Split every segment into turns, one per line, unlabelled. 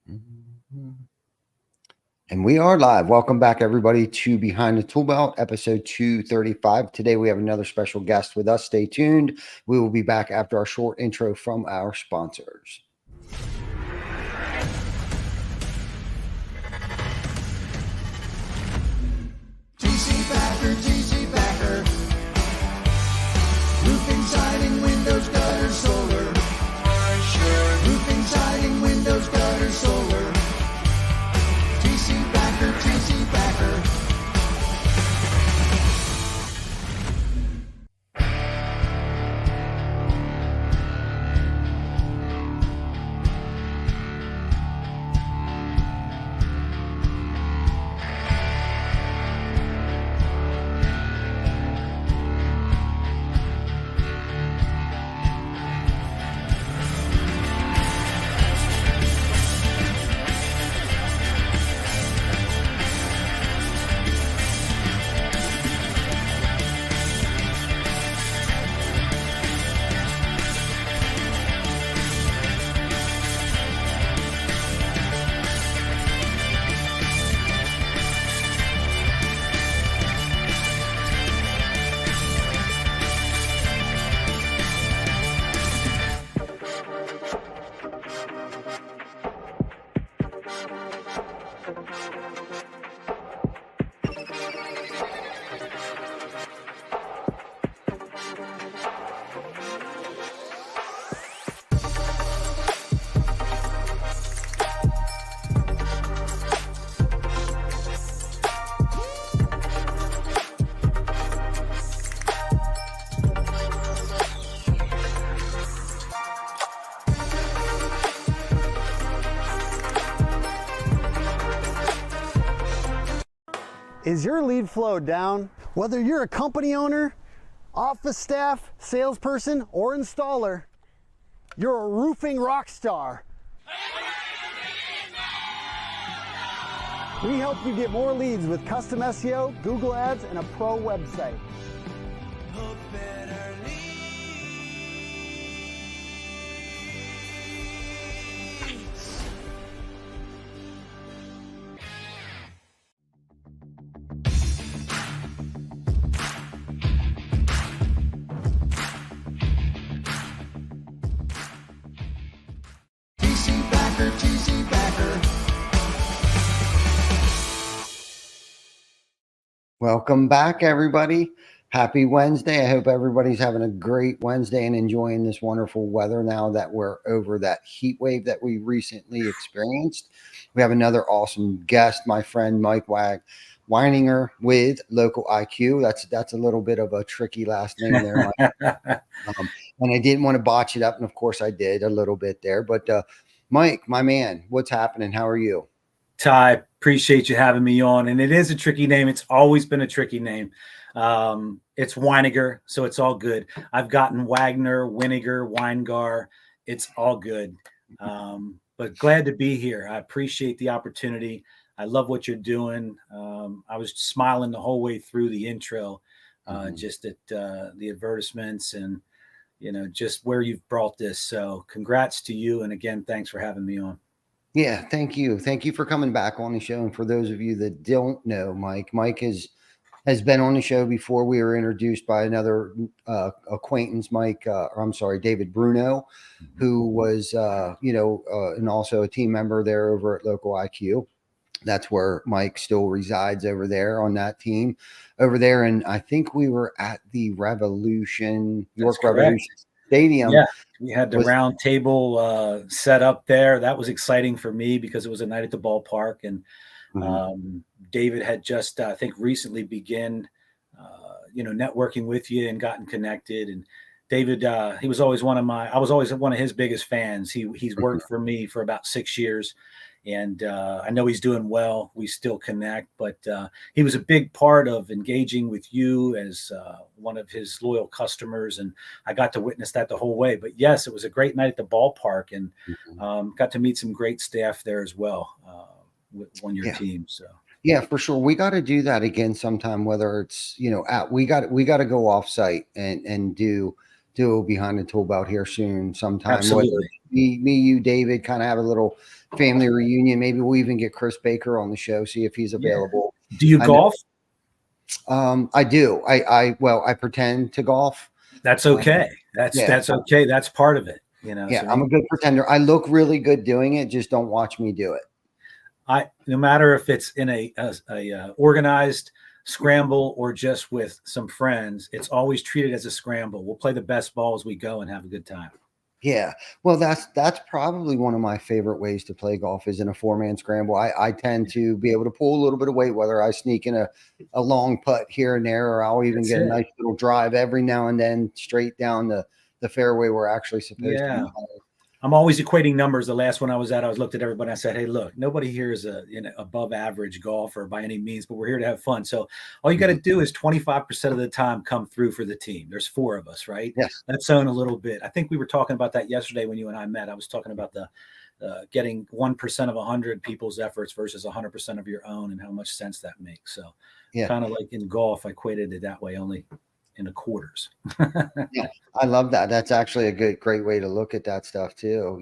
And we are live. Welcome back, everybody, to Behind the Tool Belt, episode 235. Today, we have another special guest with us. Stay tuned. We will be back after our short intro from our sponsors.
TC Backer. Roofing, siding, windows, gutters, solar. Roofing, siding, windows, gutters, solar. TC Backer.
Is your lead flow down? Whether you're a company owner, office staff, salesperson, or installer, you're a roofing rock star. We help you get more leads with custom SEO, Google Ads, and a pro website.
TC Backer.
Welcome back, everybody. Happy Wednesday. I hope everybody's having a great Wednesday and enjoying this wonderful weather now that we're over that heat wave that we recently experienced. We have another awesome guest, my friend Mike Wynegar with Local IQ. That's a little bit of a tricky last name there, Mike. And I didn't want to botch it up, and of course I did a little bit there. But Mike, my man, what's happening? How are you?
Ty, appreciate you having me on. And it is a tricky name. It's always been a tricky name. It's Wynegar, so it's all good. I've gotten Wagner, Wynegar, Wynegar. It's all good. But glad to be here. I appreciate the opportunity. I love what you're doing. I was smiling the whole way through the intro, just at the advertisements and, just where you've brought this. So congrats to you. And again, thanks for having me on.
Yeah, thank you. Thank you for coming back on the show. And for those of you that don't know Mike has been on the show before. We were introduced by another acquaintance, David Bruno, who was, and also a team member there over at Local IQ. That's where Mike still resides over there on that team over there. And I think we were at the York Revolution Stadium.
Yeah, we had the round table set up there. That was exciting for me because it was a night at the ballpark. And David had just, I think, recently begun, networking with you and gotten connected. And David, he was always I was always one of his biggest fans. He's worked for me for about 6 years. And I know he's doing well. We still connect, but he was a big part of engaging with you as one of his loyal customers. And I got to witness that the whole way. But yes, it was a great night at the ballpark, and got to meet some great staff there as well on your team. So
yeah, for sure. We got to do that again sometime, whether it's, we got to go off site and do Behind the Tool Belt here soon sometime.
Absolutely.
me, you, David, kind of have a little family reunion. Maybe we'll even get Chris Baker on the show, see if he's available.
Do you golf?
I do. I pretend to golf.
That's okay. That's okay. That's part of it.
Yeah,
so
I'm a good pretender. I look really good doing it. Just don't watch me do it.
No matter if it's in a organized scramble or just with some friends, it's always treated as a scramble. We'll play the best ball as we go and have a good time.
Yeah. Well, that's probably one of my favorite ways to play golf is in a 4-man scramble. I tend to be able to pull a little bit of weight, whether I sneak in a long putt here and there, or I'll even get a nice little drive every now and then straight down the fairway we're actually supposed to be.
I'm always equating numbers. The last one I was at, I looked at everybody and I said, hey, look, nobody here is above average golfer by any means, but we're here to have fun. So all you got to do is 25% of the time come through for the team. There's 4 of us, right?
Yes.
Let's own a little bit. I think we were talking about that yesterday when you and I met. I was talking about the getting 1% of 100 people's efforts versus 100% of your own and how much sense that makes. So kind of like in golf, I equated it that way, only in the quarters.
Yeah, I love that. That's actually a great way to look at that stuff too.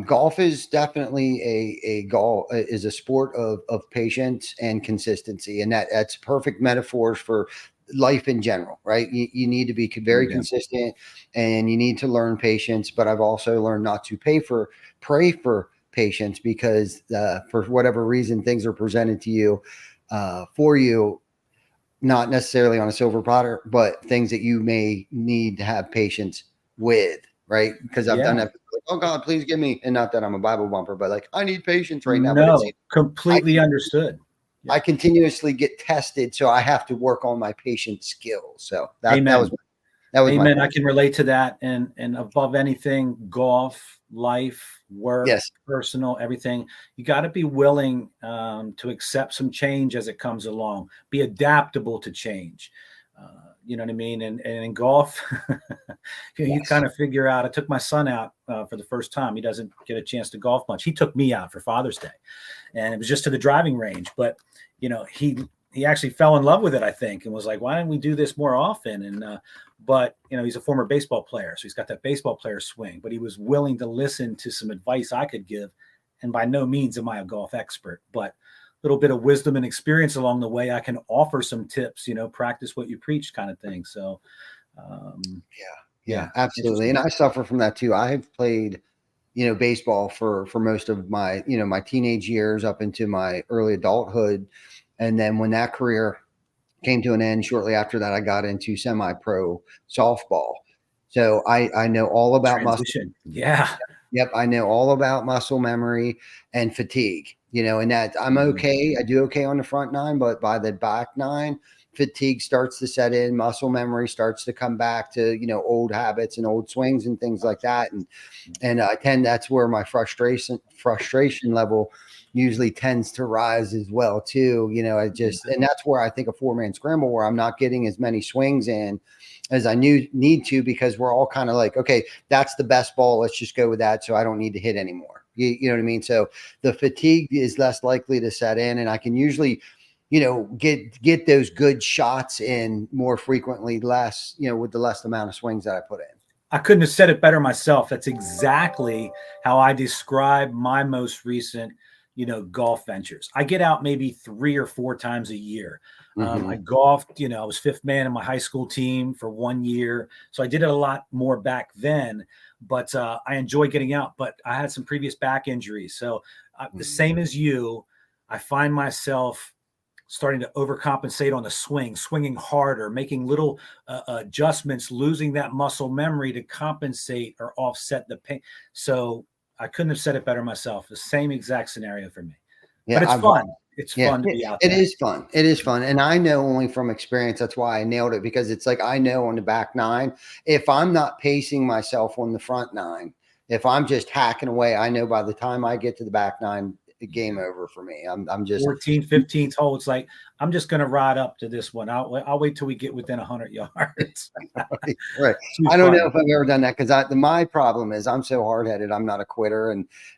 Golf is definitely is a sport of patience and consistency, and that's perfect metaphors for life in general, right? You need to be very consistent, and you need to learn patience. But I've also learned not to pray for patience, because for whatever reason things are presented to you for you, not necessarily on a silver platter, but things that you may need to have patience with, right? Because I've done that. Like, oh God, please give me, and not that I'm a Bible bumper, but like, I need patience right now.
No, but completely understood.
Yeah. I continuously get tested, so I have to work on my patience skills. So that was
Amen. I can relate to that. And above anything, golf, life, work, personal, everything, you got to be willing to accept some change as it comes along. Be adaptable to change. You know what I mean? And in golf, you kind of figure out. I took my son out for the first time. He doesn't get a chance to golf much. He took me out for Father's Day, and it was just to the driving range. But he actually fell in love with it, I think, and was like, why don't we do this more often? And but he's a former baseball player, so he's got that baseball player swing. But he was willing to listen to some advice I could give, and by no means am I a golf expert, but little bit of wisdom and experience along the way, I can offer some tips, practice what you preach kind of thing. So,
yeah, absolutely. And I suffer from that too. I've played, baseball for most of my, my teenage years up into my early adulthood. And then when that career came to an end, shortly after that, I got into semi-pro softball. So I know all about
transition.
Yep. I know all about muscle memory and fatigue, and that I'm okay. I do okay on the front 9, but by the back 9, fatigue starts to set in, muscle memory starts to come back to, old habits and old swings and things like that. And that's where my frustration level usually tends to rise as well too. And that's where I think a 4-man scramble, where I'm not getting as many swings in as I need to, because we're all kind of like, okay, that's the best ball. Let's just go with that. So I don't need to hit anymore. You know what I mean? So the fatigue is less likely to set in, and I can usually, get those good shots in more frequently, less, with the less amount of swings that I put in.
I couldn't have said it better myself. That's exactly how I describe my most recent, golf ventures. I get out maybe 3 or 4 times a year. I golfed, I was 5th man in my high school team for 1 year. So I did it a lot more back then, but I enjoy getting out, but I had some previous back injuries. So the same as you, I find myself starting to overcompensate on the swinging harder, making little adjustments, losing that muscle memory to compensate or offset the pain. So I couldn't have said it better myself. The same exact scenario for me. Yeah, but it's fun. It's fun to be out there.
It is fun. It is fun. And I know only from experience, that's why I nailed it, because it's like, I know on the back 9, if I'm not pacing myself on the front 9, if I'm just hacking away, I know by the time I get to the back 9, game over for me. I'm just
14th, 15th hole. It's like, I'm just going to ride up to this one. I'll wait till we get within 100 yards.
Right. I don't know if I've ever done that, because my problem is I'm so hard-headed. I'm not a quitter.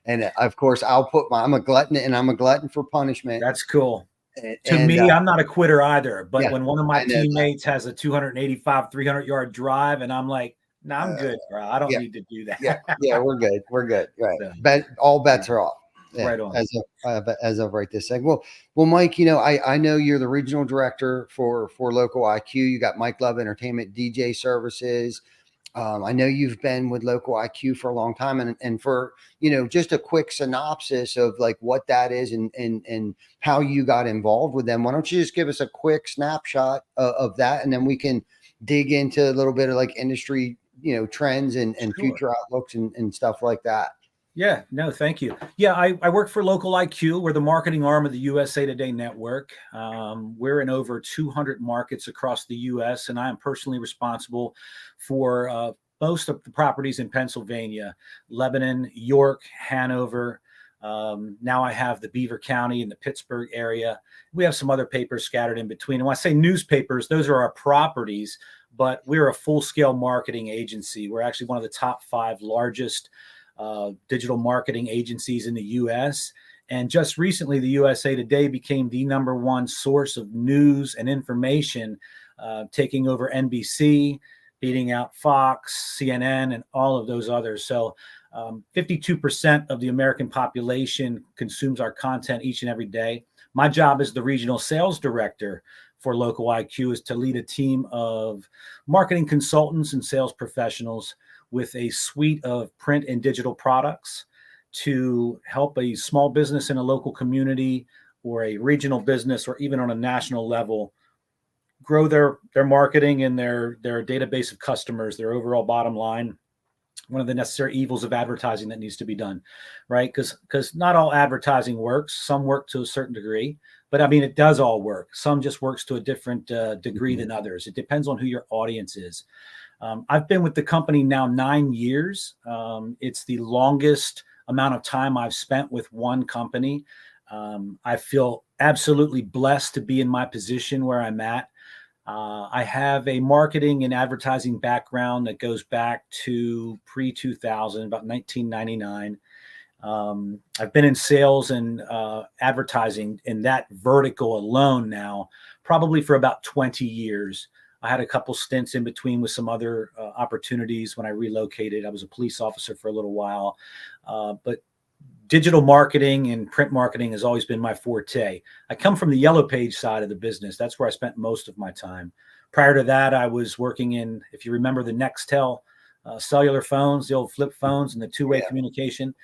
And of course I'm a glutton, and I'm a glutton for punishment.
That's cool. To me, I'm not a quitter either. But when one of my teammates has a 285, 300-yard drive, and I'm like, No, I'm good, bro. I don't
Yeah,
need to do that.
yeah, we're good. We're good. Right.
So,
All bets are off. Yeah,
right on.
as of right this second. Well, Mike, I know you're the regional director for Local IQ. You got Mike Love Entertainment DJ Services. I know you've been with Local IQ for a long time, and for just a quick synopsis of like what that is and how you got involved with them. Why don't you just give us a quick snapshot of that, and then we can dig into a little bit of like industry, trends and
Sure.
future outlooks and stuff like that.
Yeah, no, thank you. Yeah, I work for Local IQ. We're the marketing arm of the USA Today network. We're in over 200 markets across the U.S., and I am personally responsible for most of the properties in Pennsylvania, Lebanon, York, Hanover. Now I have the Beaver County and the Pittsburgh area. We have some other papers scattered in between. And when I say newspapers, those are our properties, but we're a full-scale marketing agency. We're actually one of the top 5 largest digital marketing agencies in the U.S. And just recently, the USA Today became the #1 source of news and information, taking over NBC, beating out Fox, CNN, and all of those others. So 52% of the American population consumes our content each and every day. My job as the regional sales director for Local IQ is to lead a team of marketing consultants and sales professionals with a suite of print and digital products to help a small business in a local community or a regional business or even on a national level grow their marketing and their database of customers, their overall bottom line. One of the necessary evils of advertising that needs to be done, right? Because not all advertising works. Some work to a certain degree, but I mean, it does all work. Some just works to a different degree than others. It depends on who your audience is. I've been with the company now 9 years. It's the longest amount of time I've spent with one company. I feel absolutely blessed to be in my position where I'm at. I have a marketing and advertising background that goes back to pre-2000, about 1999. I've been in sales and advertising in that vertical alone now, probably for about 20 years. I had a couple stints in between with some other opportunities when I relocated. I was a police officer for a little while, but digital marketing and print marketing has always been my forte. I come from the yellow page side of the business. That's where I spent most of my time. Prior to that, I was working in, if you remember the Nextel cellular phones, the old flip phones and the two-way communication.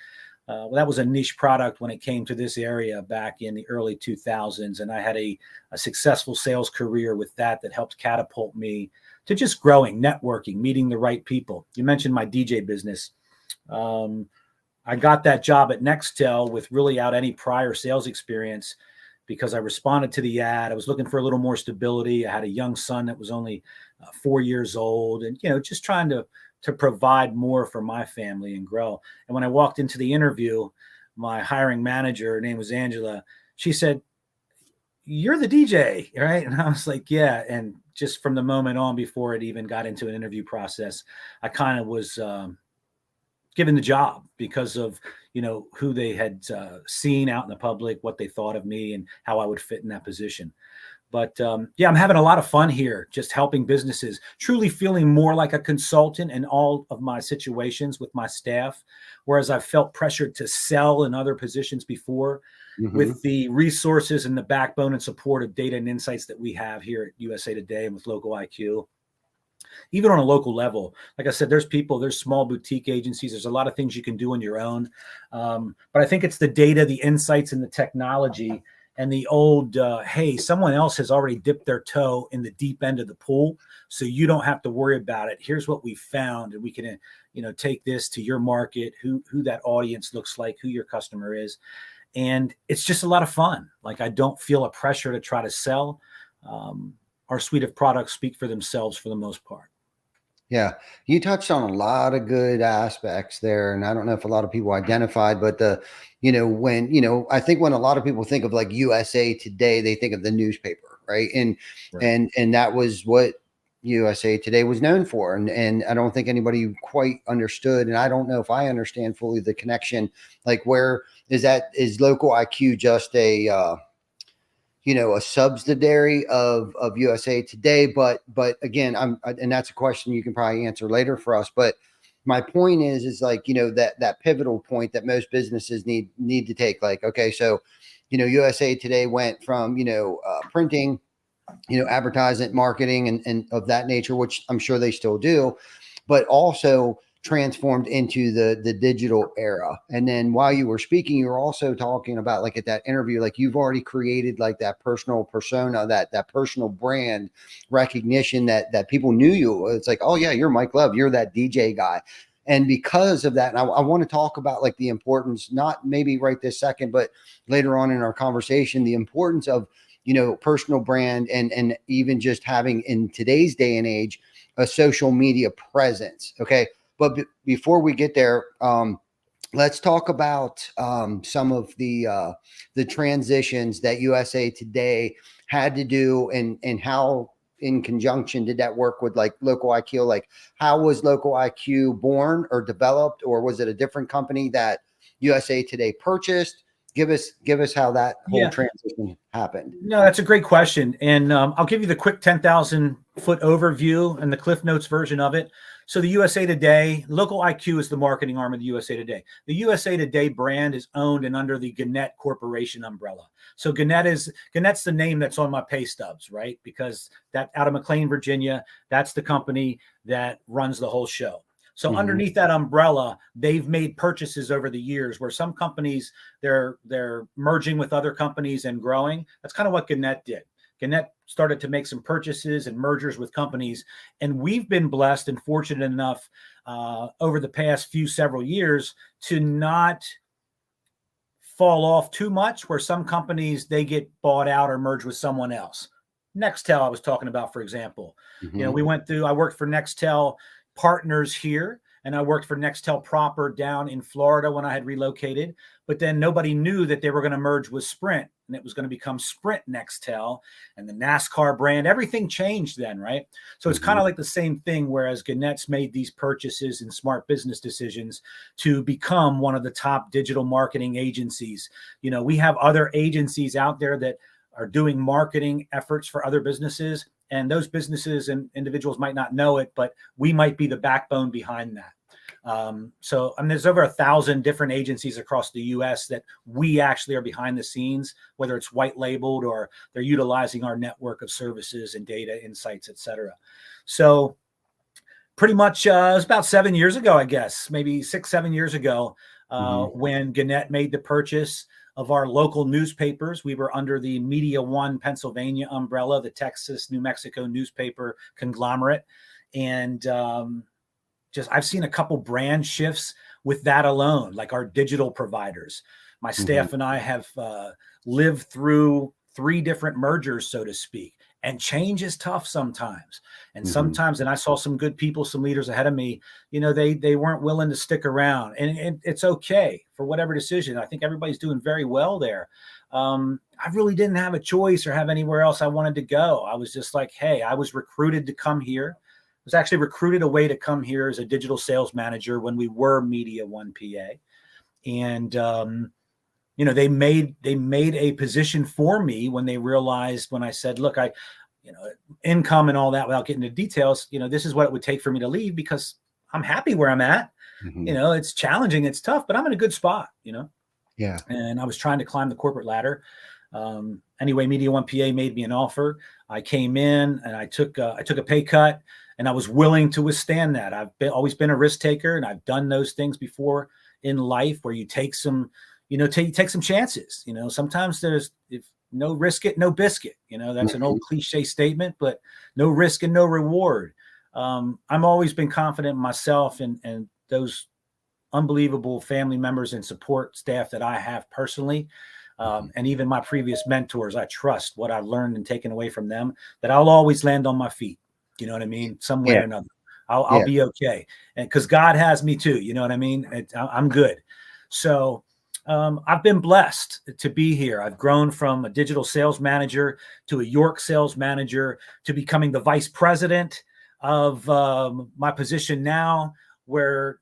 Well, that was a niche product when it came to this area back in the early 2000s. And I had a successful sales career with that helped catapult me to just growing, networking, meeting the right people. You mentioned my DJ business. I got that job at Nextel with really out any prior sales experience because I responded to the ad. I was looking for a little more stability. I had a young son that was only 4 years old and, just trying to provide more for my family and grow. And when I walked into the interview, my hiring manager, her name was Angela, she said, "You're the DJ, right?" And I was like, "Yeah." And just from the moment on, before it even got into an interview process, I kind of was given the job because of, who they had seen out in the public, what they thought of me and how I would fit in that position. But yeah, I'm having a lot of fun here, just helping businesses, truly feeling more like a consultant in all of my situations with my staff. Whereas I've felt pressured to sell in other positions before, with the resources and the backbone and support of data and insights that we have here at USA Today and with Local IQ. Even on a local level, like I said, there's small boutique agencies. There's a lot of things you can do on your own. But I think it's the data, the insights, and the technology and the old, hey, someone else has already dipped their toe in the deep end of the pool, so you don't have to worry about it. Here's what we found, and we can, take this to your market, who that audience looks like, who your customer is. And it's just a lot of fun. Like, I don't feel a pressure to try to sell. Our suite of products speak for themselves for the most part.
Yeah, you touched on a lot of good aspects there, and I don't know if a lot of people identified, but I think when a lot of people think of like USA Today, they think of the newspaper, right? And that was what USA Today was known for, and I don't think anybody quite understood, and I don't know if I understand fully the connection. Like, where is Local IQ just a a subsidiary of USA Today. But again, and that's a question you can probably answer later for us. But my point is like, that pivotal point that most businesses need to take. Like, okay, so, USA Today went from, printing, advertising, marketing, and of that nature, which I'm sure they still do, but also transformed into the digital era. And then while you were speaking, you were also talking about, like, at that interview, like, you've already created like that personal persona, that personal brand recognition that people knew you. It's like, oh yeah, you're Mike Love, you're that DJ guy. And because of that, and I want to talk about like the importance, not maybe right this second, but later on in our conversation, the importance of, personal brand, and even just having, in today's day and age, a social media presence. Okay. But before we get there, let's talk about some of the transitions that USA Today had to do, and how in conjunction did that work with like Local IQ? Like, how was Local IQ born or developed, or was it a different company that USA Today purchased? Give us how that whole transition happened.
No, that's a great question. And I'll give you the quick 10,000 foot overview and the Cliff Notes version of it. So the USA Today, Local IQ is the marketing arm of the USA Today. The USA Today brand is owned and under the Gannett Corporation umbrella. So Gannett's the name that's on my pay stubs, right? Because that out of McLean, Virginia, that's the company that runs the whole show. So underneath that umbrella, they've made purchases over the years where some companies, they're merging with other companies and growing. That's kind of what Gannett did. Gannett started to make some purchases and mergers with companies. And we've been blessed and fortunate enough over the past several years to not fall off too much, where some companies, they get bought out or merged with someone else. Nextel, I was talking about, for example. I worked for Nextel partners here, and I worked for Nextel proper down in Florida when I had relocated, but then nobody knew that they were going to merge with Sprint, and it was going to become Sprint Nextel, and the NASCAR brand, everything changed then, right? So it's kind of like the same thing, whereas Gannett's made these purchases and smart business decisions to become one of the top digital marketing agencies. We have other agencies out there that are doing marketing efforts for other businesses, and those businesses and individuals might not know it, but we might be the backbone behind that. So there's over 1,000 different agencies across the U.S. that we actually are behind the scenes, whether it's white labeled or they're utilizing our network of services and data insights, et cetera. So pretty much it was about 7 years ago, I guess, maybe 6-7 years ago, when Gannett made the purchase of our local newspapers. We were under the Media One Pennsylvania umbrella, the Texas, New Mexico newspaper conglomerate. And I've seen a couple brand shifts with that alone, like our digital providers. My staff and I have lived through 3 different mergers, so to speak. And change is tough sometimes. And sometimes, and I saw some good people, some leaders ahead of me, they weren't willing to stick around. And it's okay for whatever decision. I think everybody's doing very well there. I really didn't have a choice or have anywhere else I wanted to go. I was just like, hey, I was recruited to come here. I was actually recruited away to come here as a digital sales manager when we were Media One PA. And they made a position for me when they realized, when I said, look, income and all that, without getting into details, this is what it would take for me to leave, because I'm happy where I'm at. It's challenging, it's tough, but I'm in a good spot, Yeah. And I was trying to climb the corporate ladder. Anyway, Media One PA made me an offer. I came in and I took a pay cut, and I was willing to withstand that. I've always been a risk taker, and I've done those things before in life where you take some chances. Sometimes there's, if no risk it, no biscuit. That's an old cliche statement, but no risk and no reward. I've always been confident in myself and those unbelievable family members and support staff that I have personally. And even my previous mentors, I trust what I've learned and taken away from them, that I'll always land on my feet. You know what I mean? Some way or another, I'll be okay. And because God has me too, you know what I mean? I'm good. So I've been blessed to be here. I've grown from a digital sales manager to a York sales manager to becoming the vice president of my position now, where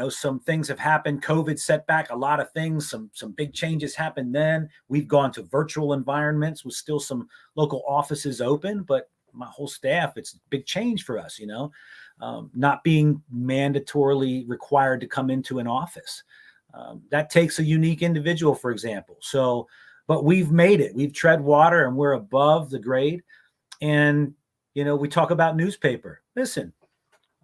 some things have happened. COVID set back a lot of things. Some big changes happened then. We've gone to virtual environments with still some local offices open, but my whole staff, it's a big change for us, not being mandatorily required to come into an office. That takes a unique individual, for example. So, but we've made it. We've tread water and we're above the grade. And, we talk about newspaper. Listen,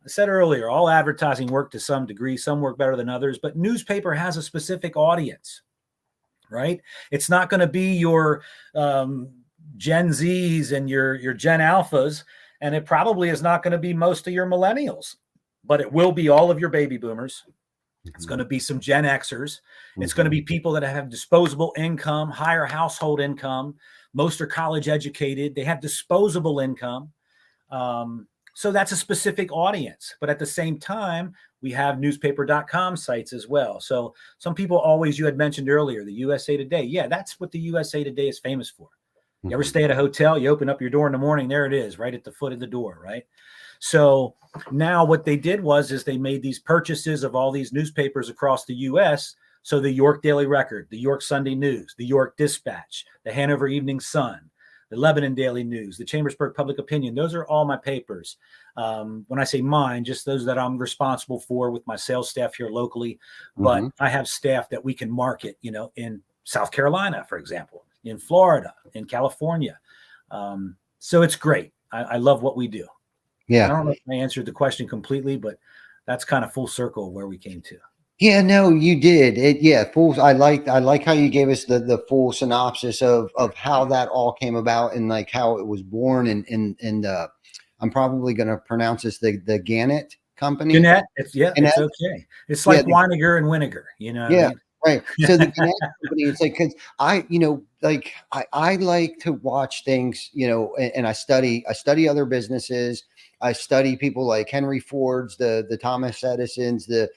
I said earlier, all advertising work to some degree. Some work better than others, but newspaper has a specific audience, right? It's not going to be your Gen Zs and your Gen Alphas, and it probably is not going to be most of your millennials, but it will be all of your baby boomers. It's going to be some Gen Xers. It's going to be people that have disposable income, higher household income. Most are college educated. They have disposable income. So that's a specific audience. But at the same time, we have newspaper.com sites as well. So some people always, you had mentioned earlier, the USA Today. Yeah, that's what the USA Today is famous for. You ever stay at a hotel, you open up your door in the morning, there it is, right at the foot of the door, right? So now what they did is they made these purchases of all these newspapers across the U.S. So the York Daily Record, the York Sunday News, the York Dispatch, the Hanover Evening Sun, the Lebanon Daily News, the Chambersburg Public Opinion. Those are all my papers. When I say mine, just those that I'm responsible for with my sales staff here locally. But I have staff that we can market, in South Carolina, for example, in Florida, in California. So it's great. I love what we do.
Yeah.
I don't know if I answered the question completely, but that's kind of full circle where we came to.
Yeah, no, you did. Full. I like how you gave us the full synopsis of how that all came about and like how it was born and I'm probably going to pronounce this the Gannett company.
Gannett, it's
Gannett?
okay. It's like Wynegar and Wynegar, what I mean?
Right. So the Gannett company, it's like, cause I like to watch things, and I study other businesses. I study people like Henry Ford's, the Thomas Edison's, the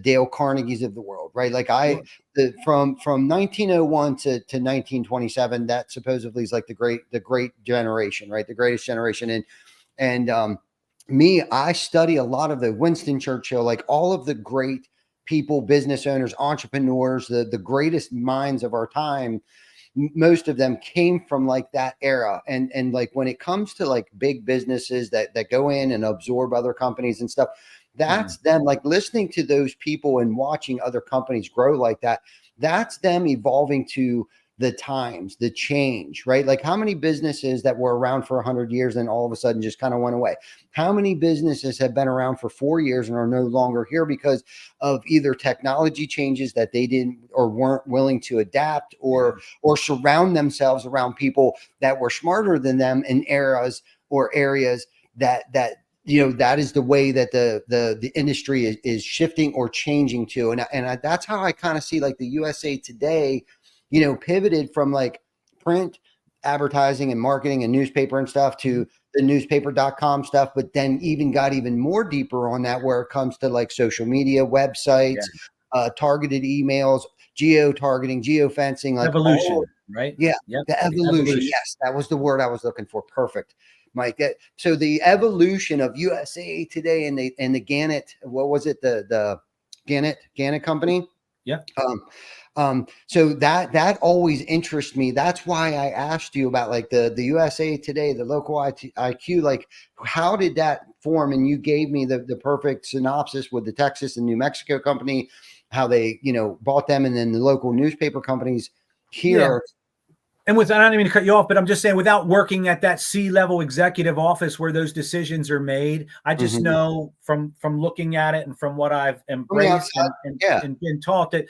Dale Carnegies of the world, right? Like from 1901 to 1927, that supposedly is like the great generation, right? The greatest generation. And I study a lot of the Winston Churchill, like all of the great people, business owners, entrepreneurs, the greatest minds of our time. Most of them came from like that era. And like when it comes to like big businesses that go in and absorb other companies and stuff, that's them, like listening to those people and watching other companies grow like that. That's them evolving to the times, the change, right? Like how many businesses that were around for 100 years and all of a sudden just kind of went away? How many businesses have been around for 4 years and are no longer here because of either technology changes that they didn't or weren't willing to adapt or surround themselves around people that were smarter than them in eras or areas that is the way that the industry is shifting or changing to. And that's how I kind of see like the USA Today, pivoted from like print advertising and marketing and newspaper and stuff to the newspaper.com stuff, but then got even more deeper on that where it comes to like social media, websites, targeted emails, geo-targeting, geofencing, like
evolution, right?
Yeah.
Yep.
The evolution. Yes. That was the word I was looking for. Perfect. Mike. So the evolution of USA Today and the Gannett, what was it? The Gannett company.
Yeah.
So that always interests me. That's why I asked you about like the USA Today, the local IQ, like how did that form? And you gave me the perfect synopsis with the Texas and New Mexico company, how they, bought them, and then the local newspaper companies here.
Yeah. And I don't mean to cut you off, but I'm just saying, without working at that C-level executive office where those decisions are made, I just know from looking at it and from what I've embraced and been taught that,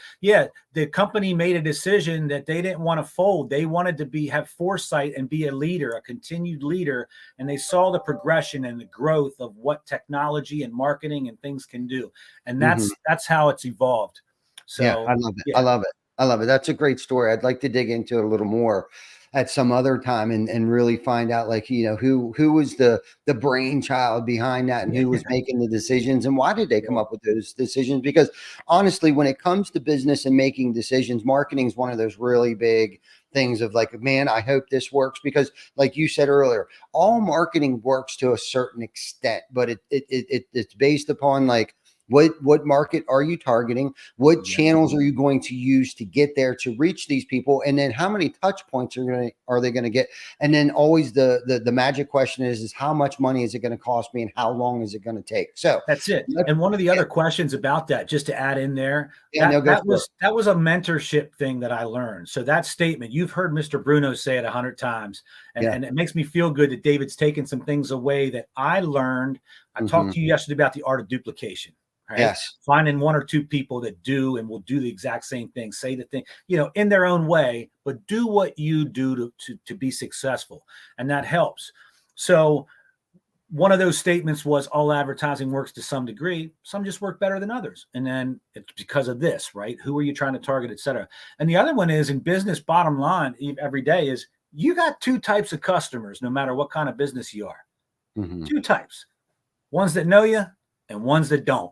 the company made a decision that they didn't want to fold. They wanted to have foresight and be a leader, a continued leader. And they saw the progression and the growth of what technology and marketing and things can do. And that's how it's evolved. So
I love it. I love it. I love it. That's a great story. I'd like to dig into it a little more at some other time and really find out like, who was the brainchild behind that and who was making the decisions and why did they come up with those decisions? Because honestly, when it comes to business and making decisions, marketing is one of those really big things of like, man, I hope this works, because like you said earlier, all marketing works to a certain extent, but it's based upon like, What market are you targeting? What channels are you going to use to get there to reach these people? And then how many touch points are they going to get? And then always the magic question is how much money is it going to cost me and how long is it going to take? So
that's it. And one of the other questions about that, just to add in there, that was a mentorship thing that I learned. So that statement, you've heard Mr. Bruno say it 100 times, and it makes me feel good that David's taken some things away that I learned. I talked to you yesterday about the art of duplication. Right?
Yes.
Finding one or two people that do and will do the exact same thing, say the thing, in their own way, but do what you do to be successful. And that helps. So one of those statements was all advertising works to some degree. Some just work better than others. And then it's because of this, right? Who are you trying to target, et cetera? And the other one is in business, bottom line every day is you got two types of customers, no matter what kind of business you are. Two types, ones that know you and ones that don't.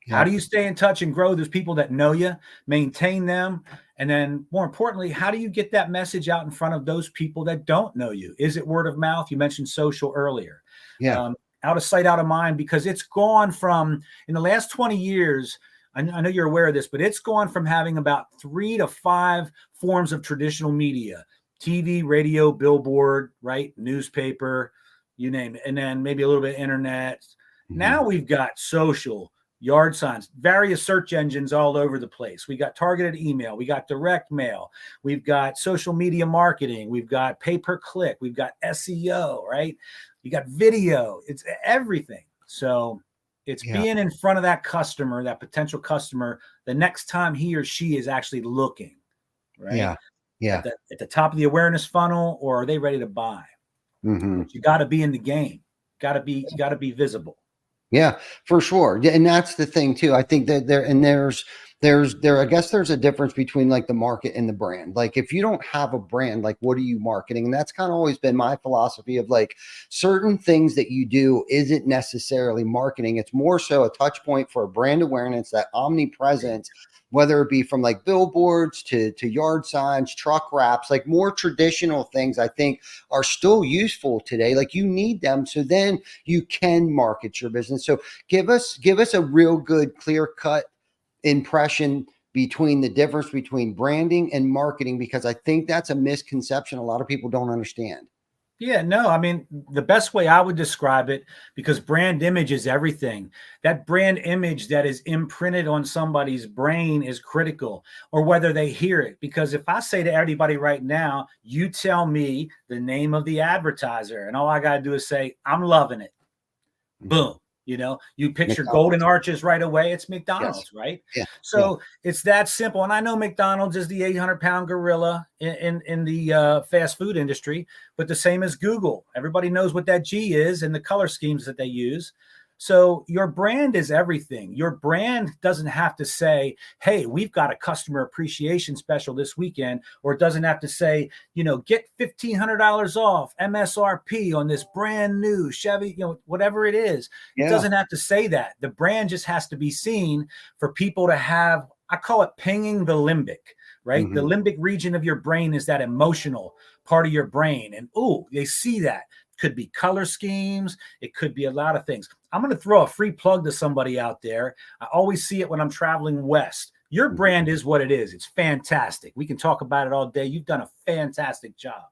How do you stay in touch and grow those people that know you, maintain them? And then more importantly, how do you get that message out in front of those people that don't know you? Is it word of mouth? You mentioned social earlier. Out of sight, out of mind, because it's gone from, in the last 20 years, I know you're aware of this, but it's gone from having about 3 to 5 forms of traditional media, TV, radio, billboard, right? Newspaper, you name it. And then maybe a little bit of internet. Now we've got social, yard signs, various search engines all over the place. We got targeted email. We got direct mail. We've got social media marketing. We've got pay-per-click. We've got SEO, right? You got video. It's everything. So it's being in front of that customer, that potential customer, the next time he or she is actually looking, right? At the top of the awareness funnel, or are they ready to buy? But you got to be in the game. You got to be visible.
Yeah, for sure. And that's the thing too. I think that I guess there's a difference between like the market and the brand. Like if you don't have a brand, like what are you marketing? And that's kind of always been my philosophy of like certain things that you do isn't necessarily marketing. It's more so a touch point for brand awareness, that omnipresence, whether it be from like billboards to yard signs, truck wraps, like more traditional things I think are still useful today. Like you need them. So then you can market your business. So give us a real good, clear cut impression between the difference between branding and marketing, because I think that's a misconception a lot of people don't understand.
Yeah, no, I mean, the best way I would describe it, because brand image is everything. That brand image that is imprinted on somebody's brain is critical, or whether they hear it. Because if I say to everybody right now, you tell me the name of the advertiser, and all I got to do is say, I'm loving it. Boom. You picture
McDonald's.
golden arches right away. It's McDonald's, right?
Yeah.
So it's that simple. And I know McDonald's is the 800-pound gorilla in the fast food industry, but the same as Google. Everybody knows what that G is and the color schemes that they use. So your brand is everything. Your brand doesn't have to say, hey, we've got a customer appreciation special this weekend, or it doesn't have to say, get $1,500 off MSRP on this brand new Chevy, whatever it is. It doesn't have to say that. The brand just has to be seen for people to have, I call it pinging the limbic, right? The limbic region of your brain is that emotional part of your brain. And they see that. Could be color schemes. It could be a lot of things. I'm going to throw a free plug to somebody out there. I always see it when I'm traveling west. Your brand is what it is. It's fantastic. We can talk about it all day. You've done a fantastic job.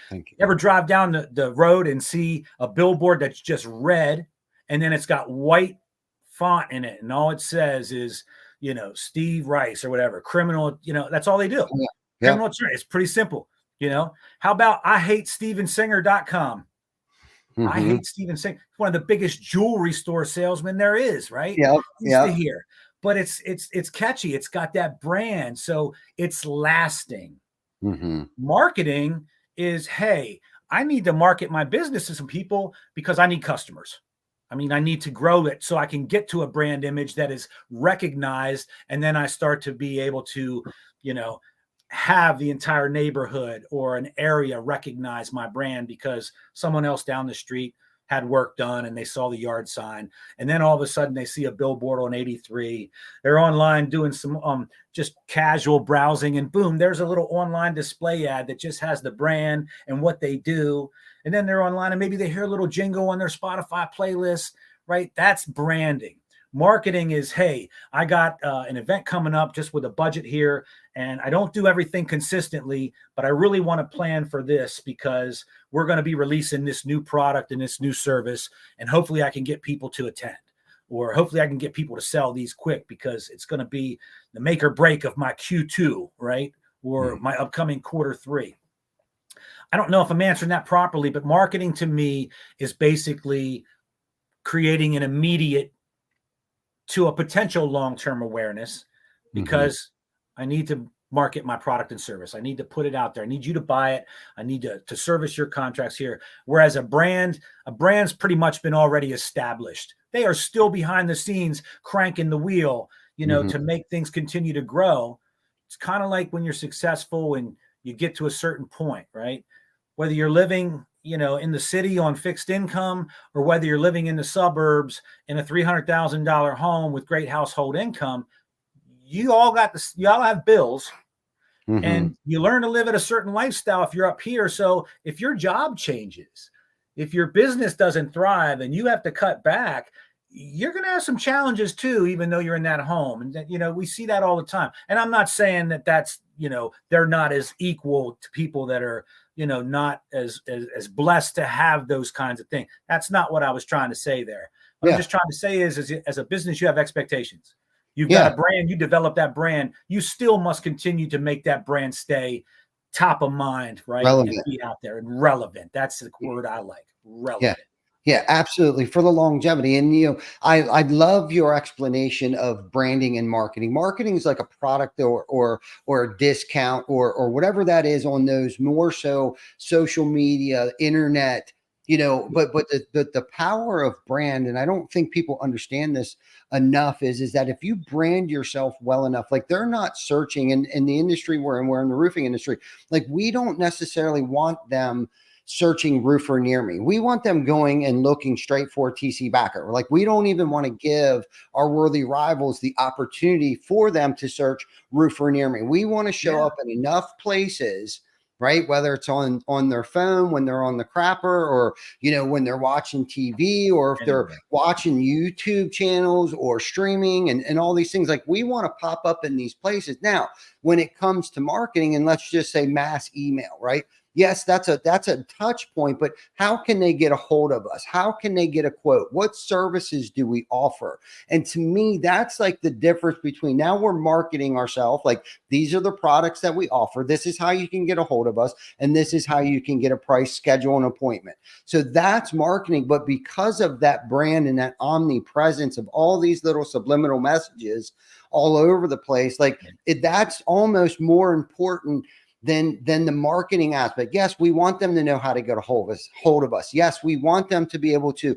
Thank you.
Ever drive down the road and see a billboard that's just red, and then it's got white font in it, and all it says is, Steve Rice or whatever, criminal, that's all they do. Criminal attorney. It's pretty simple. How about IHateStevenSinger.com? I hate Steven Singer. It's one of the biggest jewelry store salesmen there is, right?
Yeah.
To hear. But it's catchy. It's got that brand. So it's lasting. Marketing is, hey, I need to market my business to some people because I need customers. I need to grow it so I can get to a brand image that is recognized. And then I start to be able to, have the entire neighborhood or an area recognize my brand because someone else down the street had work done and they saw the yard sign. And then all of a sudden they see a billboard on 83. They're online doing some just casual browsing, and boom, there's a little online display ad that just has the brand and what they do. And then they're online and maybe they hear a little jingle on their Spotify playlist, right? That's branding. Marketing is, hey, I got an event coming up just with a budget here, and I don't do everything consistently, but I really want to plan for this because we're going to be releasing this new product and this new service, and hopefully I can get people to attend, or hopefully I can get people to sell these quick because it's going to be the make or break of my Q2, right? Or my upcoming Q3. I don't know if I'm answering that properly, but marketing to me is basically creating an immediate to a potential long-term awareness, because I need to market my product and service. I need to put it out there. I need you to buy it. I need to service your contracts here. Whereas a brand's pretty much been already established. They are still behind the scenes cranking the wheel, to make things continue to grow. It's kind of like when you're successful and you get to a certain point, right? Whether you're living, in the city on fixed income, or whether you're living in the suburbs in a $300,000 home with great household income, you all have bills, and you learn to live at a certain lifestyle if you're up here. So if your job changes, if your business doesn't thrive and you have to cut back, you're going to have some challenges too, even though you're in that home. And we see that all the time. And I'm not saying that that's, they're not as equal to people that are, not as blessed to have those kinds of things. That's not what I was trying to say there. What I'm just trying to say is as a business, you have expectations. You've got a brand, you develop that brand. You still must continue to make that brand stay top of mind, right?
Relevant.
And be out there and relevant. That's the word I like. Relevant.
Yeah, absolutely. For the longevity. And, I love your explanation of branding and marketing. Marketing is like a product or a discount or whatever that is on those more so social media, internet, but the power of brand, and I don't think people understand this enough, is that if you brand yourself well enough, like they're not searching in the industry we're in the roofing industry, like we don't necessarily want them searching roofer near me. We want them going and looking straight for TC Backer. Like we don't even want to give our worthy rivals the opportunity for them to search roofer near me. We want to show up in enough places, right? Whether it's on their phone, when they're on the crapper, or, when they're watching TV, or if they're watching YouTube channels or streaming and all these things. Like we want to pop up in these places. Now, when it comes to marketing, and let's just say mass email, right? Yes, that's a touch point, but how can they get a hold of us? How can they get a quote? What services do we offer? And to me, that's like the difference between now we're marketing ourselves. Like these are the products that we offer. This is how you can get a hold of us. And this is how you can get a price, schedule an appointment. So that's marketing. But because of that brand and that omnipresence of all these little subliminal messages all over the place, that's almost more important than the marketing aspect. Yes, we want them to know how to get a hold of us. Yes, we want them to be able to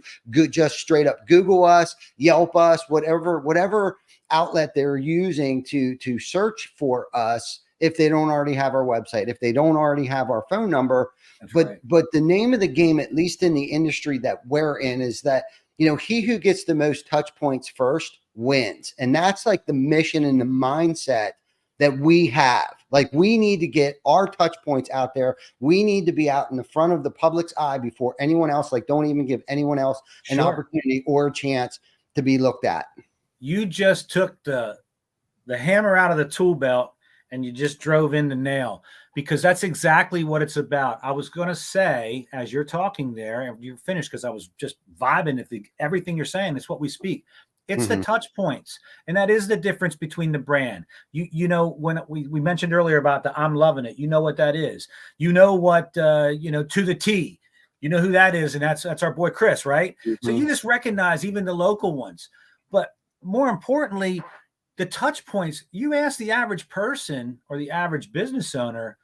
just straight up Google us, Yelp us, whatever outlet they're using to search for us, if they don't already have our website, if they don't already have our phone number. But the name of the game, at least in the industry that we're in, is that he who gets the most touch points first wins. And that's like the mission and the mindset that we have. Like we need to get our touch points out there. We need to be out in the front of the public's eye before anyone else. Like don't even give anyone else an opportunity or a chance to be looked at.
You just took the hammer out of the tool belt and you just drove in the nail, because that's exactly what it's about. I was going to say, as you're talking there, and you're finished, because I was just vibing at everything you're saying. It's what we speak. It's the touch points. And that is the difference between the brand. When we mentioned earlier about the I'm loving it, what that is. What, to the T, who that is. And that's our boy, Chris, right? So you just recognize even the local ones. But more importantly, the touch points, you ask the average person or the average business owner,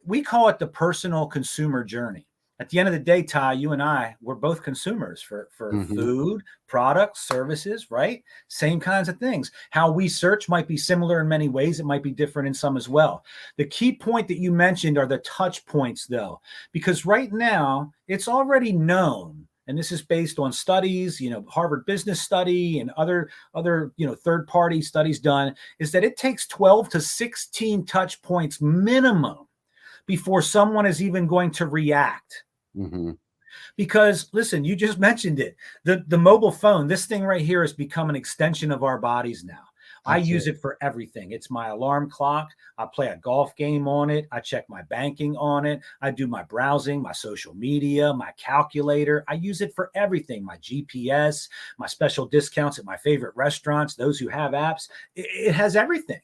we call it the personal consumer journey. At the end of the day, Ty, you and I, we're both consumers for food, products, services, right? Same kinds of things. How we search might be similar in many ways. It might be different in some as well. The key point that you mentioned are the touch points, though, because right now it's already known, and this is based on studies, Harvard Business Study and other third-party studies done, is that it takes 12 to 16 touch points minimum before someone is even going to react. Because listen, you just mentioned it. The mobile phone, this thing right here has become an extension of our bodies now. I use it for everything. It's my alarm clock. I play a golf game on it. I check my banking on it. I do my browsing, my social media, my calculator. I use it for everything. My GPS, my special discounts at my favorite restaurants, those who have apps. It has everything.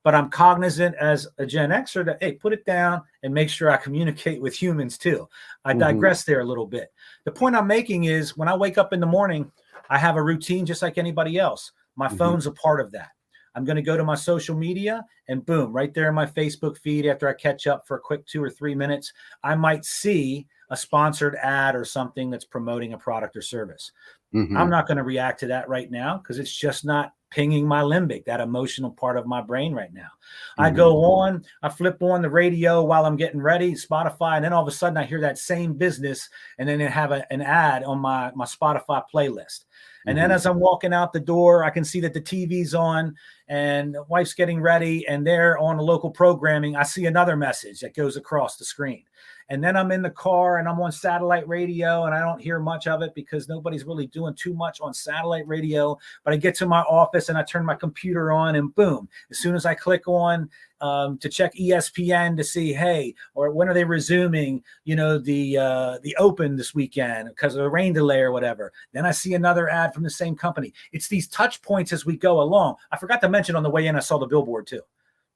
But I'm cognizant as a Gen Xer that, hey, put it down and make sure I communicate with humans too. I digress there a little bit. The point I'm making is when I wake up in the morning, I have a routine just like anybody else. My phone's a part of that. I'm going to go to my social media and boom, right there in my Facebook feed, after I catch up for a quick 2 or 3 minutes, I might see a sponsored ad or something that's promoting a product or service. I'm not going to react to that right now because it's just not pinging my limbic, that emotional part of my brain right now. I go on, I flip on the radio while I'm getting ready, Spotify, and then all of a sudden I hear that same business and then they have an ad on my Spotify playlist. And then as I'm walking out the door, I can see that the TV's on and the wife's getting ready and they're on the local programming. I see another message that goes across the screen. And then I'm in the car and I'm on satellite radio and I don't hear much of it because nobody's really doing too much on satellite radio. But I get to my office and I turn my computer on and boom, as soon as I click on to check ESPN to see, hey, or when are they resuming, the Open this weekend because of the rain delay or whatever. Then I see another ad from the same company. It's these touch points as we go along. I forgot to mention on the way in, I saw the billboard too,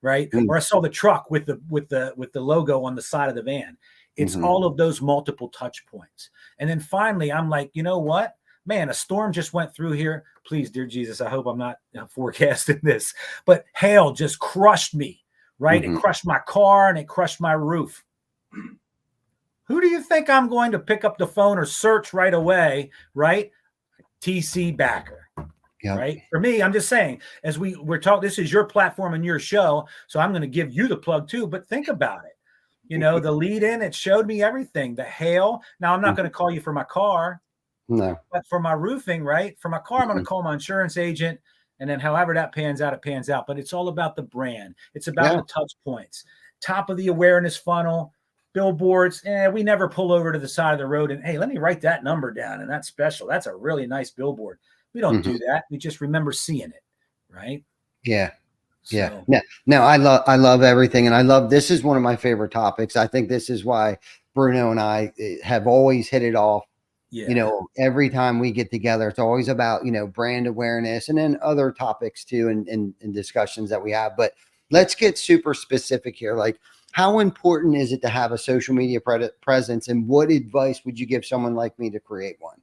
right? Or I saw the truck with the logo on the side of the van. It's all of those multiple touch points. And then finally, I'm like, you know what? Man, a storm just went through here. Please, dear Jesus, I hope I'm not forecasting this. But hail just crushed me, right? It crushed my car and it crushed my roof. Who do you think I'm going to pick up the phone or search right away, right? TC Backer. Yep. Right. For me, I'm just saying, as we're talking, this is your platform and your show. So I'm going to give you the plug too. But think about it. The lead in, it showed me everything. The hail. Now, I'm not going to call you for my car.
No.
But for my roofing, right? For my car, I'm going to call my insurance agent. And then however that pans out, it pans out. But it's all about the brand. It's about the touch points. Top of the awareness funnel. Billboards. We never pull over to the side of the road and, hey, let me write that number down. And that's special. That's a really nice billboard. We don't do that. We just remember seeing it. Right.
Yeah. Yeah. No, I love everything. And I love, this is one of my favorite topics. I think this is why Bruno and I have always hit it off. Yeah. Every time we get together, it's always about, brand awareness and then other topics too, and discussions that we have. But let's get super specific here. Like, how important is it to have a social media presence, and what advice would you give someone like me to create one?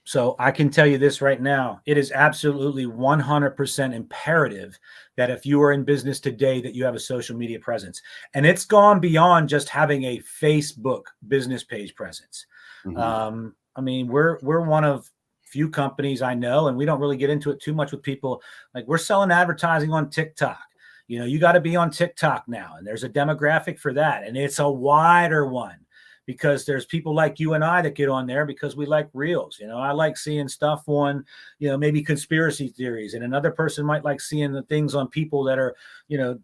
So I can tell you this right now, it is absolutely 100% imperative that if you are in business today, that you have a social media presence. And it's gone beyond just having a Facebook business page presence. I mean, we're one of few companies I know, and we don't really get into it too much with people. Like, we're selling advertising on TikTok. You got to be on TikTok now, and there's a demographic for that. And it's a wider one. Because there's people like you and I that get on there because we like reels. I like seeing stuff on, maybe conspiracy theories, and another person might like seeing the things on people that are,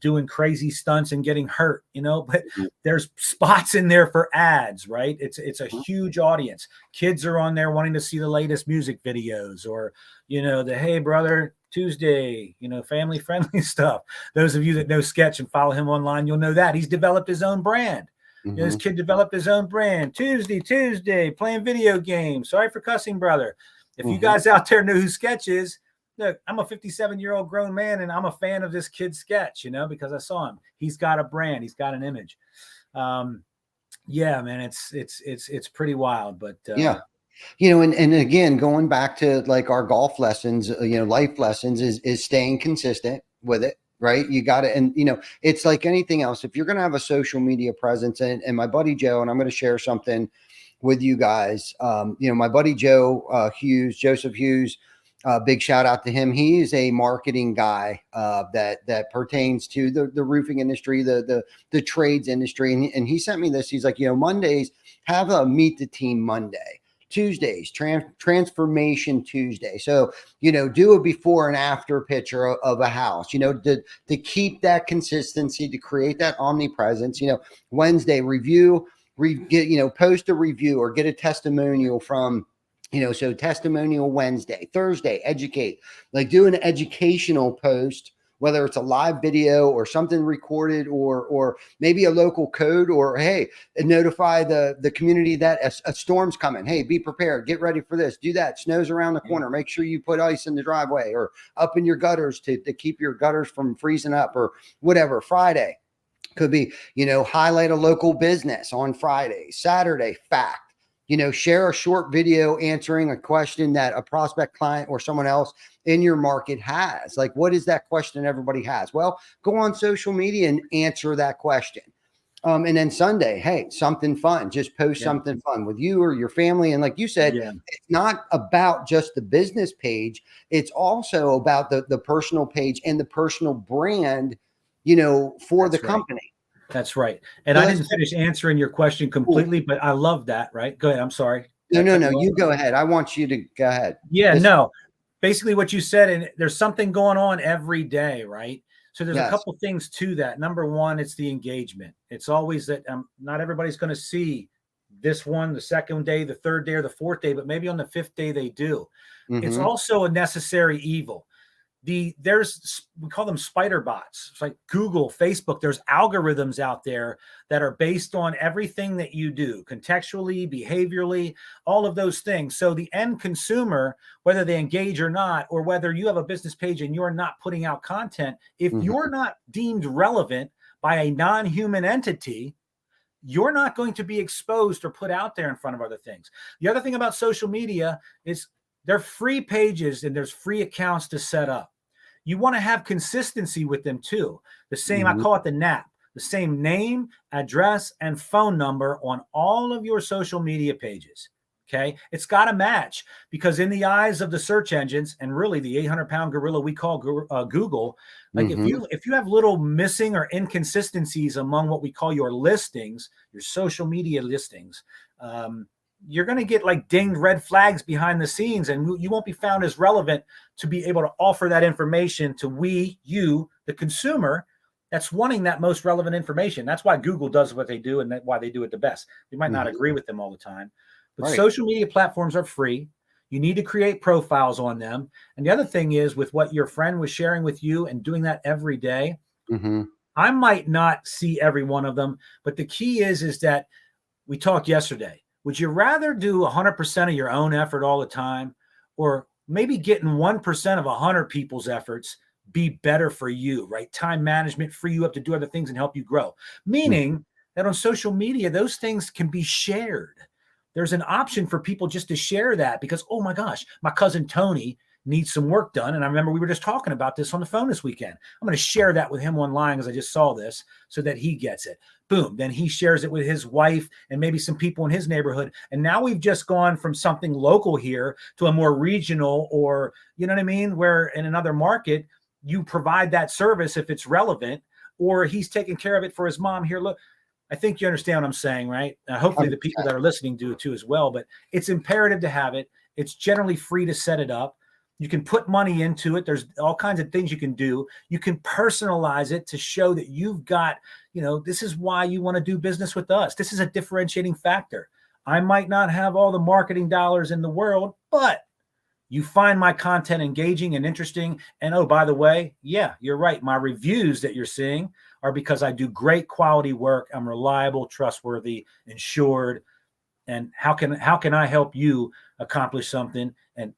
doing crazy stunts and getting hurt, but there's spots in there for ads, right? It's a huge audience. Kids are on there wanting to see the latest music videos or, the, hey, brother, Tuesday, family friendly stuff. Those of you that know Sketch and follow him online, you'll know that he's developed his own brand. This kid developed his own brand. Tuesday, playing video games. Sorry for cussing, brother. If you guys out there know who Sketch is, look, I'm a 57-year-old grown man, and I'm a fan of this kid's Sketch, because I saw him. He's got a brand. He's got an image. Yeah, man, it's pretty wild. But
yeah. And again, going back to like our golf lessons, life lessons is staying consistent with it. Right. You got it. And, it's like anything else. If you're going to have a social media presence, and my buddy Joe, and I'm going to share something with you guys. My buddy Joe Joseph Hughes, big shout out to him. He is a marketing guy that pertains to the roofing industry, the trades industry. And he sent me this. He's like, Mondays, have a meet the team Monday. Tuesdays, transformation Tuesday. So, do a before and after picture of a house, to keep that consistency, to create that omnipresence. Wednesday, review post a review or get a testimonial from, so testimonial Wednesday, Thursday, educate, like do an educational post, whether it's a live video or something recorded, or maybe a local code, or hey, notify the community that a storm's coming. Hey, be prepared, get ready for this, do that. Snow's around the corner. Make sure you put ice in the driveway or up in your gutters to keep your gutters from freezing up, or whatever. Friday could be, highlight a local business on Friday. Saturday, fact. Share a short video answering a question that a prospect, client, or someone else in your market has. Like, what is that question everybody has? Well, go on social media and answer that question. And then Sunday, hey, something fun. Just post something fun with you or your family. And like you said, it's not about just the business page. It's also about the personal page and the personal brand, for the company.
That's right. And I didn't finish answering your question completely, but I love that. Right. Go ahead. I'm sorry.
No, you go ahead. I want you to go ahead.
Yeah, no. Basically what you said, and there's something going on every day, right? So there's a couple things to that. Number one, it's the engagement. It's always that not everybody's going to see this one, the second day, the third day, or the fourth day, but maybe on the fifth day they do. It's also a necessary evil. We call them spider bots. It's like Google, Facebook. There's algorithms out there that are based on everything that you do, contextually, behaviorally, all of those things. So the end consumer, whether they engage or not, or whether you have a business page and you're not putting out content, if you're not deemed relevant by a non-human entity, you're not going to be exposed or put out there in front of other things. The other thing about social media is they're free pages and there's free accounts to set up. You want to have consistency with them too. The same, I call it the NAP, the same name, address, and phone number on all of your social media pages. Okay. It's got to match, because in the eyes of the search engines, and really the 800-pound gorilla we call Google, like if you have little missing or inconsistencies among what we call your listings, your social media listings, you're going to get like dinged red flags behind the scenes, and you won't be found as relevant to be able to offer that information to you, the consumer, that's wanting that most relevant information. That's why Google does what they do, and that's why they do it the best. We might not agree with them all the time, but social media platforms are free. You need to create profiles on them. And the other thing is, with what your friend was sharing with you and doing that every day, I might not see every one of them, but the key is that we talked yesterday. Would you rather do 100% of your own effort all the time, or maybe getting 1% of 100 people's efforts be better for you, right? Time management, free you up to do other things and help you grow. Meaning that on social media, those things can be shared. There's an option for people just to share that because, oh my gosh, my cousin Tony needs some work done. And I remember we were just talking about this on the phone this weekend. I'm going to share that with him online because I just saw this so that he gets it. Boom. Then he shares it with his wife and maybe some people in his neighborhood. And now we've just gone from something local here to a more regional, or, you know what I mean? Where in another market, you provide that service if it's relevant, or he's taking care of it for his mom here. Look, I think you understand what I'm saying, right? Hopefully the people that are listening do too as well, but it's imperative to have it. It's generally free to set it up. You can put money into it. There's all kinds of things you can do. You can personalize it to show that you've got, this is why you want to do business with us. This is a differentiating factor. I might not have all the marketing dollars in the world, but you find my content engaging and interesting. And oh, by the way, yeah, you're right. My reviews that you're seeing are because I do great quality work. I'm reliable, trustworthy, insured. And how can I help you accomplish something? And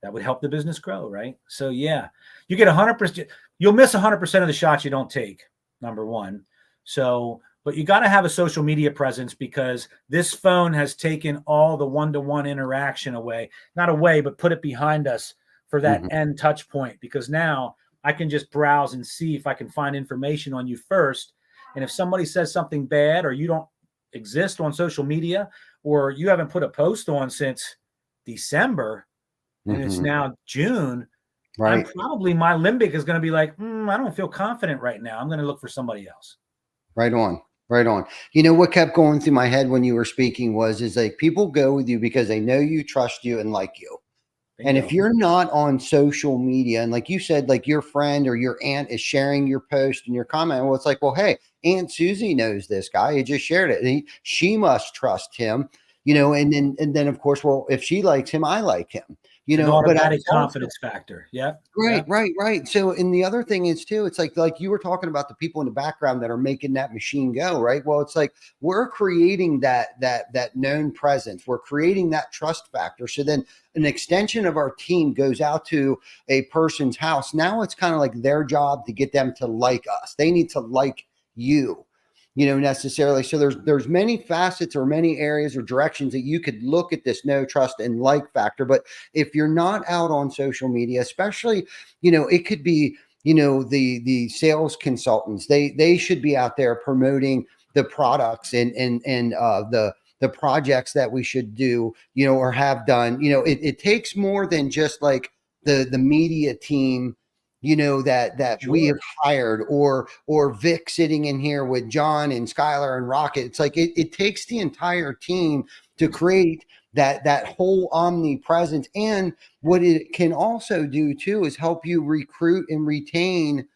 that would help the business grow, right? So yeah, you get 100%. You'll miss 100% of the shots you don't take, number one. So, but you got to have a social media presence, because this phone has taken all the one-to-one interaction away, not away, but put it behind us for that end touch point. Because now I can just browse and see if I can find information on you first. And if somebody says something bad, or you don't exist on social media, or you haven't put a post on since December, and it's now June, right? Probably my limbic is going to be like, I don't feel confident right now. I'm going to look for somebody else.
Right on. Right on. What kept going through my head when you were speaking is like, people go with you because they know you, trust you, and like you. And
Bingo.
if you're not on social media, and like you said, like your friend or your aunt is sharing your post and your comment, well, it's like, well, hey, Aunt Susie knows this guy. He just shared it. She must trust him, and then of course, well, if she likes him, I like him,
It's an
but I
automatic
also,
confidence factor. Yep.
right,
Yep.
right, right. So, and the other thing is too, it's like you were talking about the people in the background that are making that machine go, right? Well, it's like we're creating that known presence. We're creating that trust factor. So then an extension of our team goes out to a person's house. Now it's kind of like their job to get them to like us. They need to like you, necessarily. So there's many facets or many areas or directions that you could look at this no trust and like factor. But if you're not out on social media, especially, it could be, the sales consultants, they should be out there promoting the products and the projects that we should do, or have done. It takes more than just like the media team, that we have
Sure.
hired, or Vic sitting in here with John and Skylar and Rocket. It's like it takes the entire team to create that whole omnipresence. And what it can also do too is help you recruit and retain,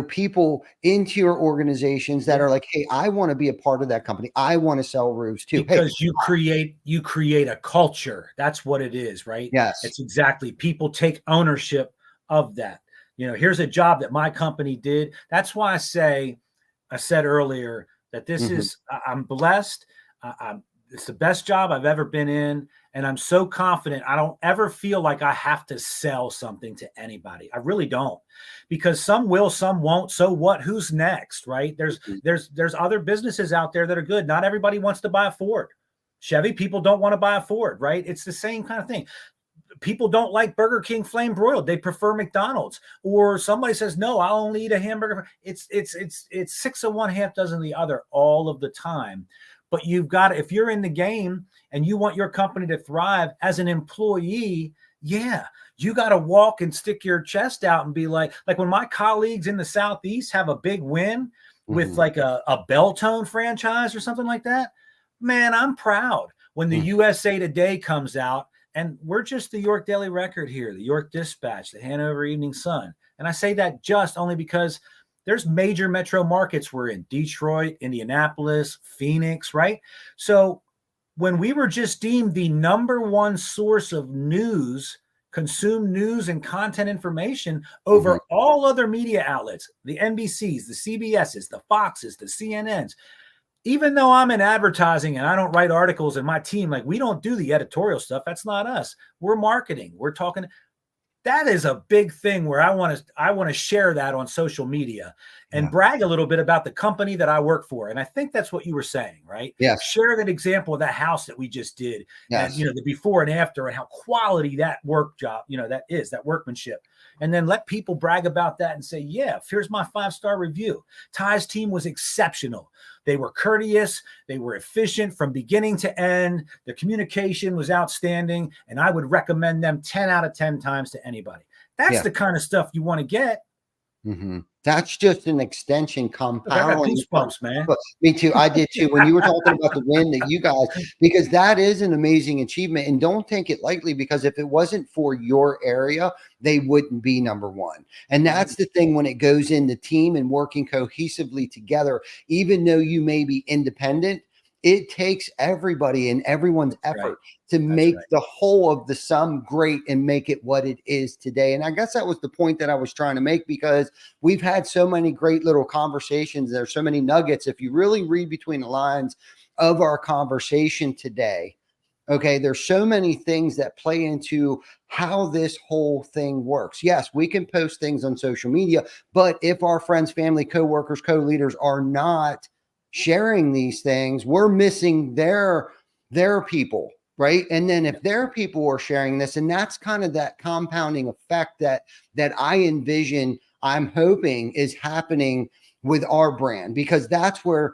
people into your organizations that
Yeah.
are like, hey, I want to be a part of that company. I want to sell roofs too. Hey,
Because you create a culture. That's what it is, right?
yes.
It's exactly, people take ownership of that. Here's a job that my company did. That's why I said earlier that this
Mhm.
is, I'm blessed. It's the best job I've ever been in. And I'm so confident. I don't ever feel like I have to sell something to anybody. I really don't, because some will, some won't. So what? Who's next? Right? There's other businesses out there that are good. Not everybody wants to buy a Ford. Chevy people don't want to buy a Ford, right? It's the same kind of thing. People don't like Burger King flame broiled. They prefer McDonald's. Or somebody says, no, I'll only eat a hamburger. It's six of one, half dozen of the other all of the time. But you've got, if you're in the game and you want your company to thrive as an employee, yeah, you got to walk and stick your chest out and be like when my colleagues in the Southeast have a big win with
Mhm.
like a Beltone franchise or something like that, man, I'm proud. When the
Mhm.
USA Today comes out, and we're just the York Daily Record here, the York Dispatch, the Hanover Evening Sun. And I say that just only because there's major metro markets we're in: Detroit, Indianapolis, Phoenix, right? So when we were just deemed the number one source of news, consumed news and content information
Mhm.
over all other media outlets, the NBCs, the CBSs, the Foxes, the CNNs, even though I'm in advertising and I don't write articles, and my team, like, we don't do the editorial stuff. That's not us. We're marketing. We're talking. That is a big thing where I want to share that on social media and
Yeah.
brag a little bit about the company that I work for. And I think that's what you were saying, right?
Yes.
Share that example of that house that we just did, and
Yes.
the before and after, and how quality that work job, that workmanship. And then let people brag about that and say, yeah, here's my 5-star review. Ty's team was exceptional. They were courteous. They were efficient from beginning to end. The communication was outstanding. And I would recommend them 10 out of 10 times to anybody. That's
Yeah.
the kind of stuff you want to get.
Mm-hmm. That's just an extension
Look, I got
compounding.
goosebumps, man.
But me too. I did too. When you were talking about the win that you guys, because that is an amazing achievement, and don't take it lightly, because if it wasn't for your area, they wouldn't be number one. And that's the thing when it goes in the team and working cohesively together, even though you may be independent, it takes everybody and everyone's effort to make the whole of the sum great and make it what it is today. And I guess that was the point that I was trying to make, because we've had so many great little conversations. There's so many nuggets. If you really read between the lines of our conversation today, okay, there's so many things that play into how this whole thing works. Yes, we can post things on social media, but if our friends, family, coworkers, co-leaders are not sharing these things, we're missing their people, right? And then if their people are sharing this, and that's kind of that compounding effect that I envision, I'm hoping is happening with our brand, because that's where,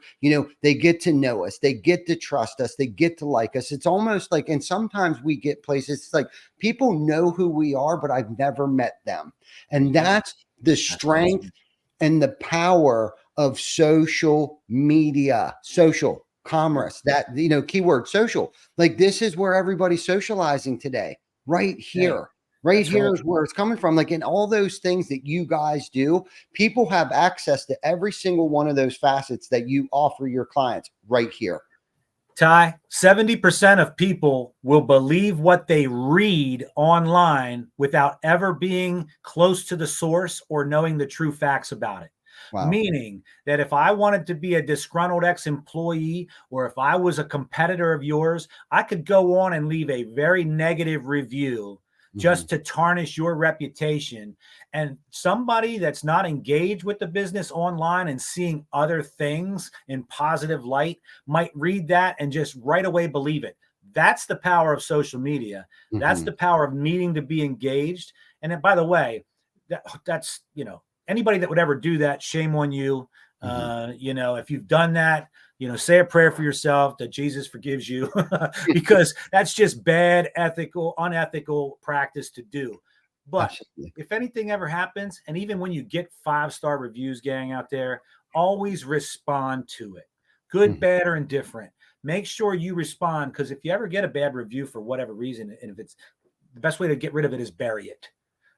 they get to know us, they get to trust us, they get to like us. It's almost like, and sometimes we get places, it's like people know who we are, but I've never met them. And that's the strength and the power of social media, social commerce, that, keyword social. Like, this is where everybody's socializing today. right
Yeah,
here. Right
that's right.
here is where it's coming from. Like in all those things that you guys do, people have access to every single one of those facets that you offer your clients right here.
Ty, 70% of people will believe what they read online without ever being close to the source or knowing the true facts about it.
Wow.
Meaning that if I wanted to be a disgruntled ex-employee, or if I was a competitor of yours, I could go on and leave a very negative review just to tarnish your reputation. And somebody that's not engaged with the business online and seeing other things in positive light might read that and just right away believe it. That's the power of social media. That's the power of needing to be engaged. And then, by the way, that's, you know, anybody that would ever do that, shame on you. You know, if you've done that, you know, say a prayer for yourself that Jesus forgives you, because that's just bad, unethical practice to do. But
Absolutely.
if anything ever happens, and even when you get 5-star reviews, gang out there, always respond to it. Good, bad, or indifferent. Make sure you respond, because if you ever get a bad review for whatever reason, and if it's the best way to get rid of it is bury it.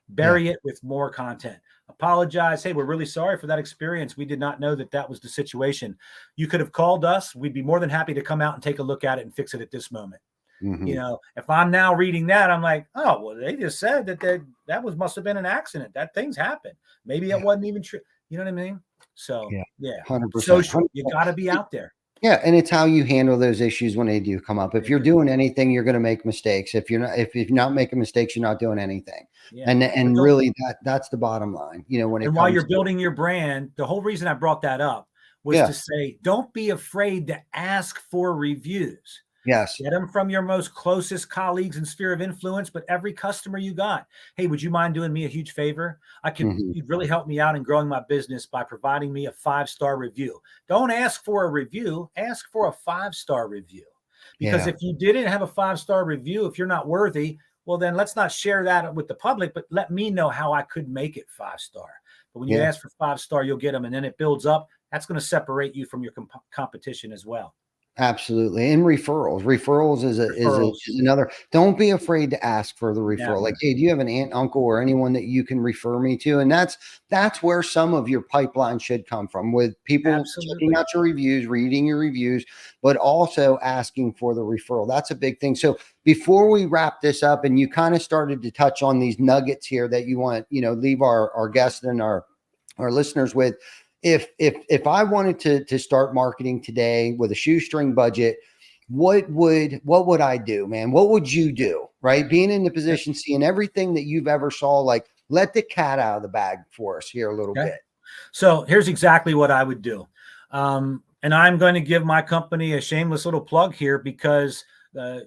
Bury it with more content. Apologize. Hey, we're really sorry for that experience. We did not know that that was the situation. You could have called us. We'd be more than happy to come out and take a look at it and fix it at this moment. You know, if I'm now reading that, I'm like, oh, well, they just said that must have been an accident. That things happened. Maybe it wasn't even true. You know what I mean? So yeah,
100%.
social, you got to be out there.
Yeah, and it's how you handle those issues when they do come up. If you're doing anything, you're going to make mistakes. If you're not making mistakes, you're not doing anything.
Yeah.
And really that's the bottom line. You know, when it
and
comes
while you're building your brand, the whole reason I brought that up was to say, don't be afraid to ask for reviews.
Yes.
Get them from your most closest colleagues and sphere of influence, but every customer you got, hey, would you mind doing me a huge favor? You'd really help me out in growing my business by providing me a 5-star review. Don't ask for a review, ask for a 5-star review. Because if you didn't have a 5-star review, if you're not worthy, well, then let's not share that with the public, but let me know how I could make it 5-star. But when you ask for 5-star, you'll get them, and then it builds up. That's going to separate you from your competition as well.
Absolutely. And referrals is another. Don't be afraid to ask for the referral. Like, hey, do you have an aunt, uncle, or anyone that you can refer me to? And that's where some of your pipeline should come from, with people checking out your reviews, reading your reviews, but also asking for the referral. That's a big thing. So before we wrap this up, and you kind of started to touch on these nuggets here that you want, you know, leave our guests and our listeners with. If I wanted to start marketing today with a shoestring budget, what would I do, man? What would you do? Right? Being in the position, seeing everything that you've ever saw, like, let the cat out of the bag for us here a little bit.
So here's exactly what I would do. And I'm going to give my company a shameless little plug here, because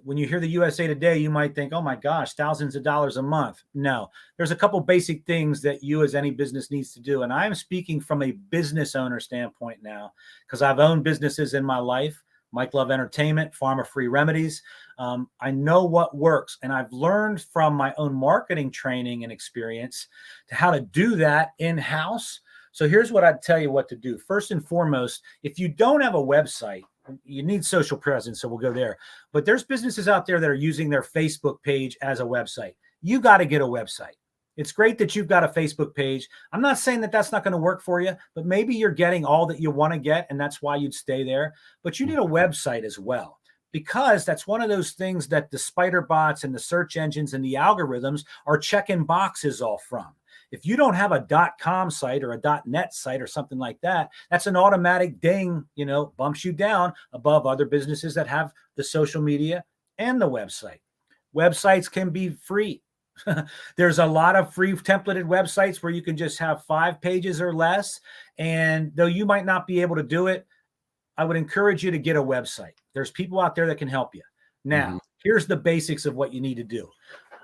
when you hear the USA Today, you might think, oh my gosh, thousands of dollars a month. No, there's a couple basic things that you as any business needs to do. And I'm speaking from a business owner standpoint now, because I've owned businesses in my life. Mike Love Entertainment, Pharma Free Remedies. I know what works, and I've learned from my own marketing training and experience to how to do that in-house. So here's what I'd tell you what to do. First and foremost, if you don't have a website, you need social presence, so we'll go there. But there's businesses out there that are using their Facebook page as a website. You got to get a website. It's great that you've got a Facebook page. I'm not saying that that's not going to work for you, but maybe you're getting all that you want to get, and that's why you'd stay there. But you need a website as well, because that's one of those things that the spider bots and the search engines and the algorithms are checking boxes all from. If you don't have a .com site or a .net site or something like that, that's an automatic ding, you know, bumps you down above other businesses that have the social media and the website. Websites can be free. There's a lot of free templated websites where you can just have 5 pages or less. And though you might not be able to do it, I would encourage you to get a website. There's people out there that can help you. Now, here's the basics of what you need to do.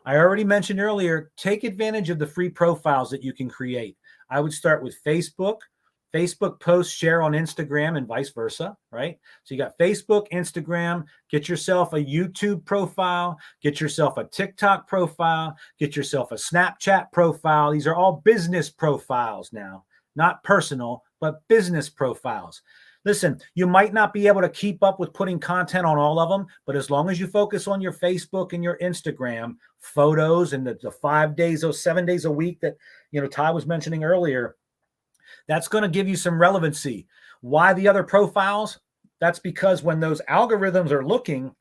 I already mentioned earlier, take advantage of the free profiles that you can create. I would start with Facebook. Facebook posts share on Instagram and vice versa, right? So you got Facebook, Instagram, get yourself a YouTube profile, get yourself a TikTok profile, get yourself a Snapchat profile. These are all business profiles now, not personal, but business profiles. Listen, you might not be able to keep up with putting content on all of them, but as long as you focus on your Facebook and your Instagram photos and the 5 days or 7 days a week that, Ty was mentioning earlier, that's going to give you some relevancy. Why the other profiles? That's because when those algorithms are looking,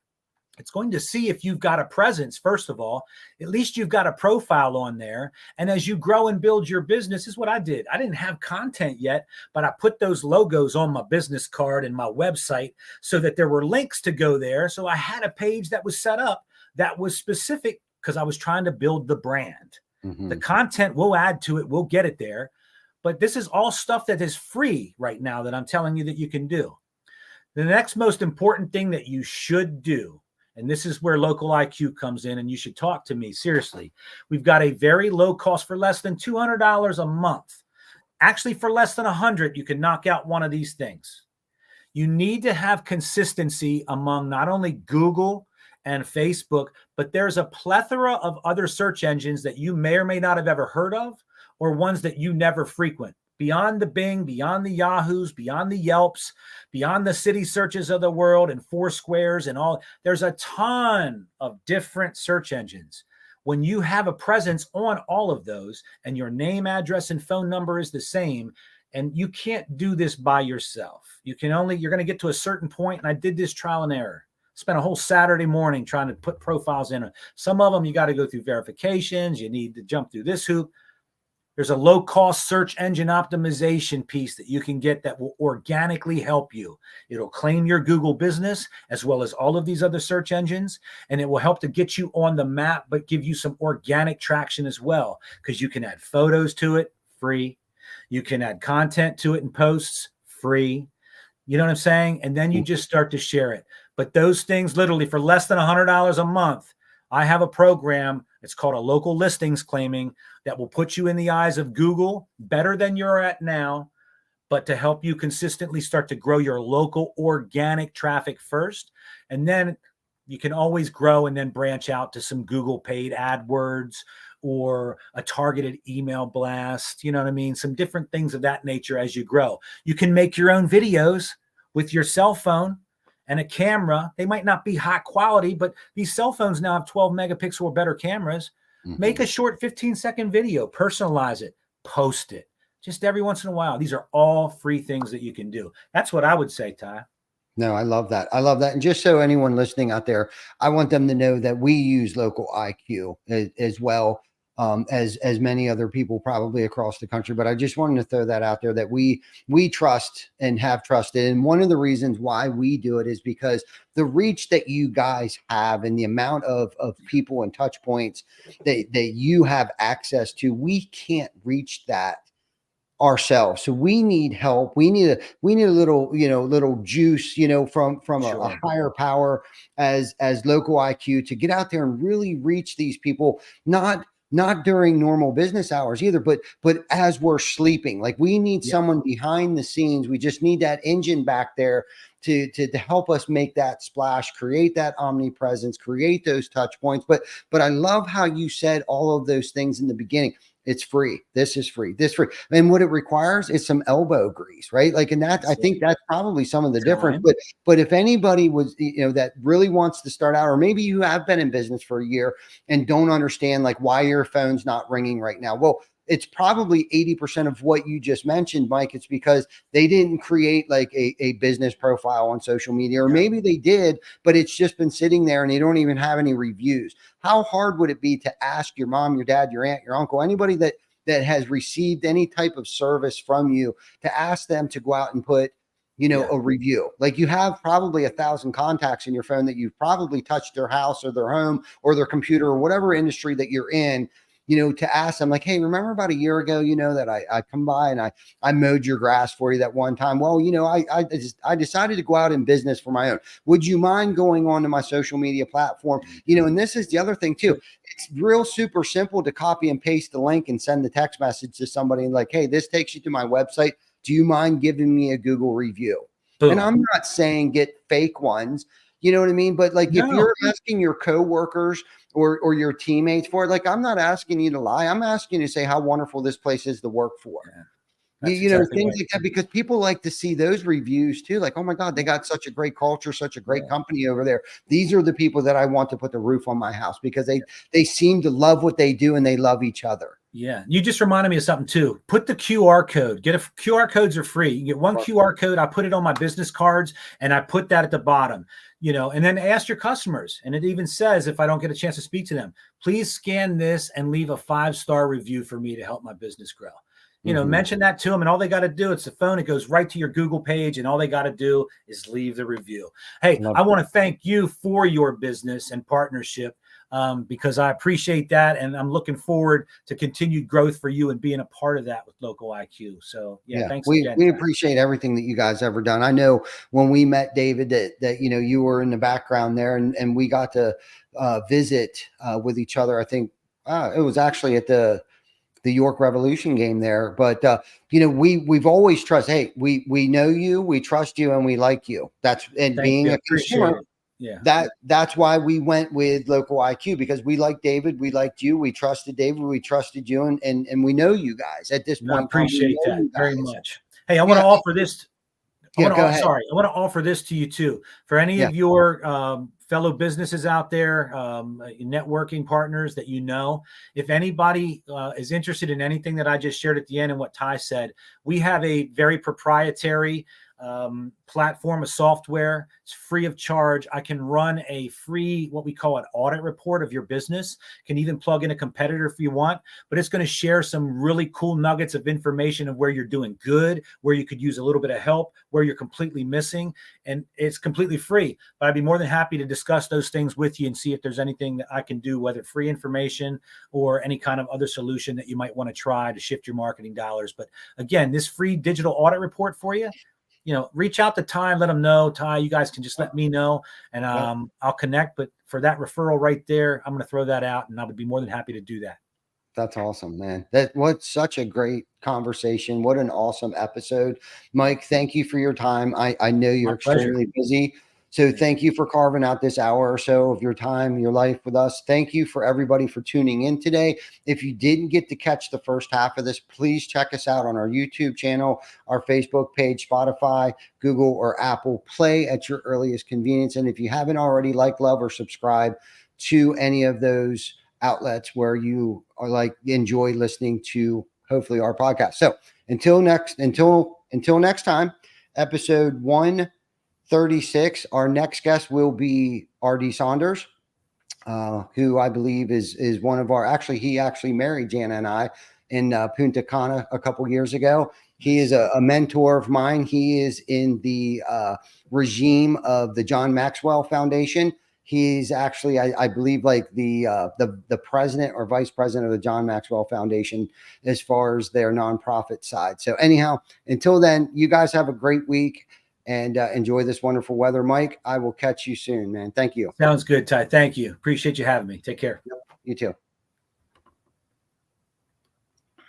it's going to see if you've got a presence. First of all, at least you've got a profile on there. And as you grow and build your business, this is what I did. I didn't have content yet, but I put those logos on my business card and my website so that there were links to go there. So I had a page that was set up that was specific because I was trying to build the brand.
Mm-hmm.
The content we'll add to it. We'll get it there. But this is all stuff that is free right now that I'm telling you that you can do. The next most important thing that you should do, and this is where local IQ comes in, and you should talk to me seriously. We've got a very low cost for less than $200 a month. Actually, for less than $100, you can knock out one of these things. You need to have consistency among not only Google and Facebook, but there's a plethora of other search engines that you may or may not have ever heard of, or ones that you never frequent. Beyond the Bing, beyond the Yahoos, beyond the Yelps, beyond the city searches of the world and Foursquares and all, there's a ton of different search engines. When you have a presence on all of those and your name, address, and phone number is the same, and you can't do this by yourself. You're going to get to a certain point, and I did this trial and error. Spent a whole Saturday morning trying to put profiles in. Some of them you got to go through verifications. You need to jump through this hoop. There's a low-cost search engine optimization piece that you can get that will organically help you. It'll claim your Google business as well as all of these other search engines, and it will help to get you on the map, but give you some organic traction as well, because you can add photos to it, free. You can add content to it and posts, free. You know what I'm saying? And then you just start to share it. But those things, literally for less than $100 a month, I have a program. It's called a local listings claiming that will put you in the eyes of Google better than you're at now, but to help you consistently start to grow your local organic traffic first. And then you can always grow and then branch out to some Google paid AdWords or a targeted email blast. You know what I mean? Some different things of that nature as you grow. You can make your own videos with your cell phone and a camera. They might not be high quality, but these cell phones now have 12 megapixel or better cameras. Mm-hmm. Make a short 15-second video, personalize it, post it just every once in a while. These are all free things that you can do. That's what I would say, Ty.
No, I love that. I love that. And just so anyone listening out there, I want them to know that we use local IQ as well. As many other people probably across the country. But I just wanted to throw that out there that we trust and have trusted. And one of the reasons why we do it is because the reach that you guys have and the amount of people and touch points that you have access to, we can't reach that ourselves. So we need help. We need a little juice, from sure. a higher power as local IQ to get out there and really reach these people, not during normal business hours either, but as we're sleeping. Like we need someone behind the scenes. We just need that engine back there to help us make that splash, create that omnipresence, create those touch points. But I love how you said all of those things in the beginning. It's free. This is free. This free. And what it requires is some elbow grease, right? Like, and that, I think that's probably some of the difference. But if anybody was, that really wants to start out, or maybe you have been in business for a year and don't understand like why your phone's not ringing right now. Well, it's probably 80% of what you just mentioned, Mike. It's because they didn't create like a business profile on social media, or maybe they did, but it's just been sitting there and they don't even have any reviews. How hard would it be to ask your mom, your dad, your aunt, your uncle, anybody that has received any type of service from you, to ask them to go out and put, a review? Like you have probably 1,000 contacts in your phone that you've probably touched their house or their home or their computer or whatever industry that you're in, to ask them like, hey, remember about a year ago, that I come by and I mowed your grass for you that one time. Well, I decided to go out in business for my own. Would you mind going on to my social media platform? And this is the other thing too. It's real super simple to copy and paste the link and send the text message to somebody and like, hey, this takes you to my website. Do you mind giving me a Google review? Boom. And I'm not saying get fake ones, you know what I mean? But like, if you're asking your coworkers or your teammates for it, like, I'm not asking you to lie. I'm asking you to say how wonderful this place is to work for.
That's
You know,
exactly
things
right.
like that, because people like to see those reviews too. Like, oh my God, they got such a great culture, such a great
Yeah.
company over there. These are the people that I want to put the roof on my house, because they seem to love what they do and they love each other.
Yeah, you just reminded me of something too. Put the QR code. QR codes are free. You can get one QR code. I put it on my business cards, and I put that at the bottom. And then ask your customers. And it even says, if I don't get a chance to speak to them, please scan this and leave a 5-star review for me to help my business grow. Mention that to them, and all they got to do, it's the phone. It goes right to your Google page, and all they got to do is leave the review. Hey, I want to thank you for your business and partnership. Because I appreciate that, and I'm looking forward to continued growth for you and being a part of that with Local IQ. So yeah, thanks again.
We appreciate everything that you guys ever done. I know when we met David that you were in the background there, and we got to visit with each other. I think it was actually at the York Revolution game there. But we've always trusted. Hey, we know you, we trust you, and we like you. And
Thank
being
you.
a
Appreciate
consumer.
it. Yeah.
That's why we went with Local IQ, because we liked David, we liked you, we trusted David, we trusted you, and we know you guys at this
No, I
point in time. We
appreciate
know
that
you
very
guys.
much. Hey, I want to offer this.
Go ahead.
I want to offer this to you too. For any of your fellow businesses out there, networking partners that if anybody is interested in anything that I just shared at the end and what Ty said, we have a very proprietary platform of software. It's free of charge. I can run a free, what we call an audit report of your business. Can even plug in a competitor if you want, but it's going to share some really cool nuggets of information of where you're doing good, where you could use a little bit of help, where you're completely missing, and it's completely free. But I'd be more than happy to discuss those things with you and see if there's anything that I can do, whether free information or any kind of other solution that you might want to try to shift your marketing dollars. But again, this free digital audit report for you, reach out to Ty and let them know. Ty, you guys can just let me know, and I'll connect. But for that referral right there, I'm going to throw that out, and I would be more than happy to do that.
That's awesome, man. That was such a great conversation. What an awesome episode. Mike, thank you for your time. I know you're extremely busy. So thank you for carving out this hour or so of your time, your life with us. Thank you for everybody for tuning in today. If you didn't get to catch the first half of this, please check us out on our YouTube channel, our Facebook page, Spotify, Google, or Apple Play at your earliest convenience. And if you haven't already, like, love, or subscribe to any of those outlets where you are enjoy listening to hopefully our podcast. So until next time, episode 136, our next guest will be RD Saunders, who I believe is one of our, he actually married Jana and I in Punta Cana a couple years ago. He is a mentor of mine. He is in the regime of the John Maxwell Foundation. He's actually, I believe, the president or vice president of the John Maxwell Foundation as far as their nonprofit side. So anyhow, until then, you guys have a great week and enjoy this wonderful weather. Mike, I will catch you soon, man. Thank you.
Sounds good, Ty. Thank you. Appreciate you having me. Take care.
You too.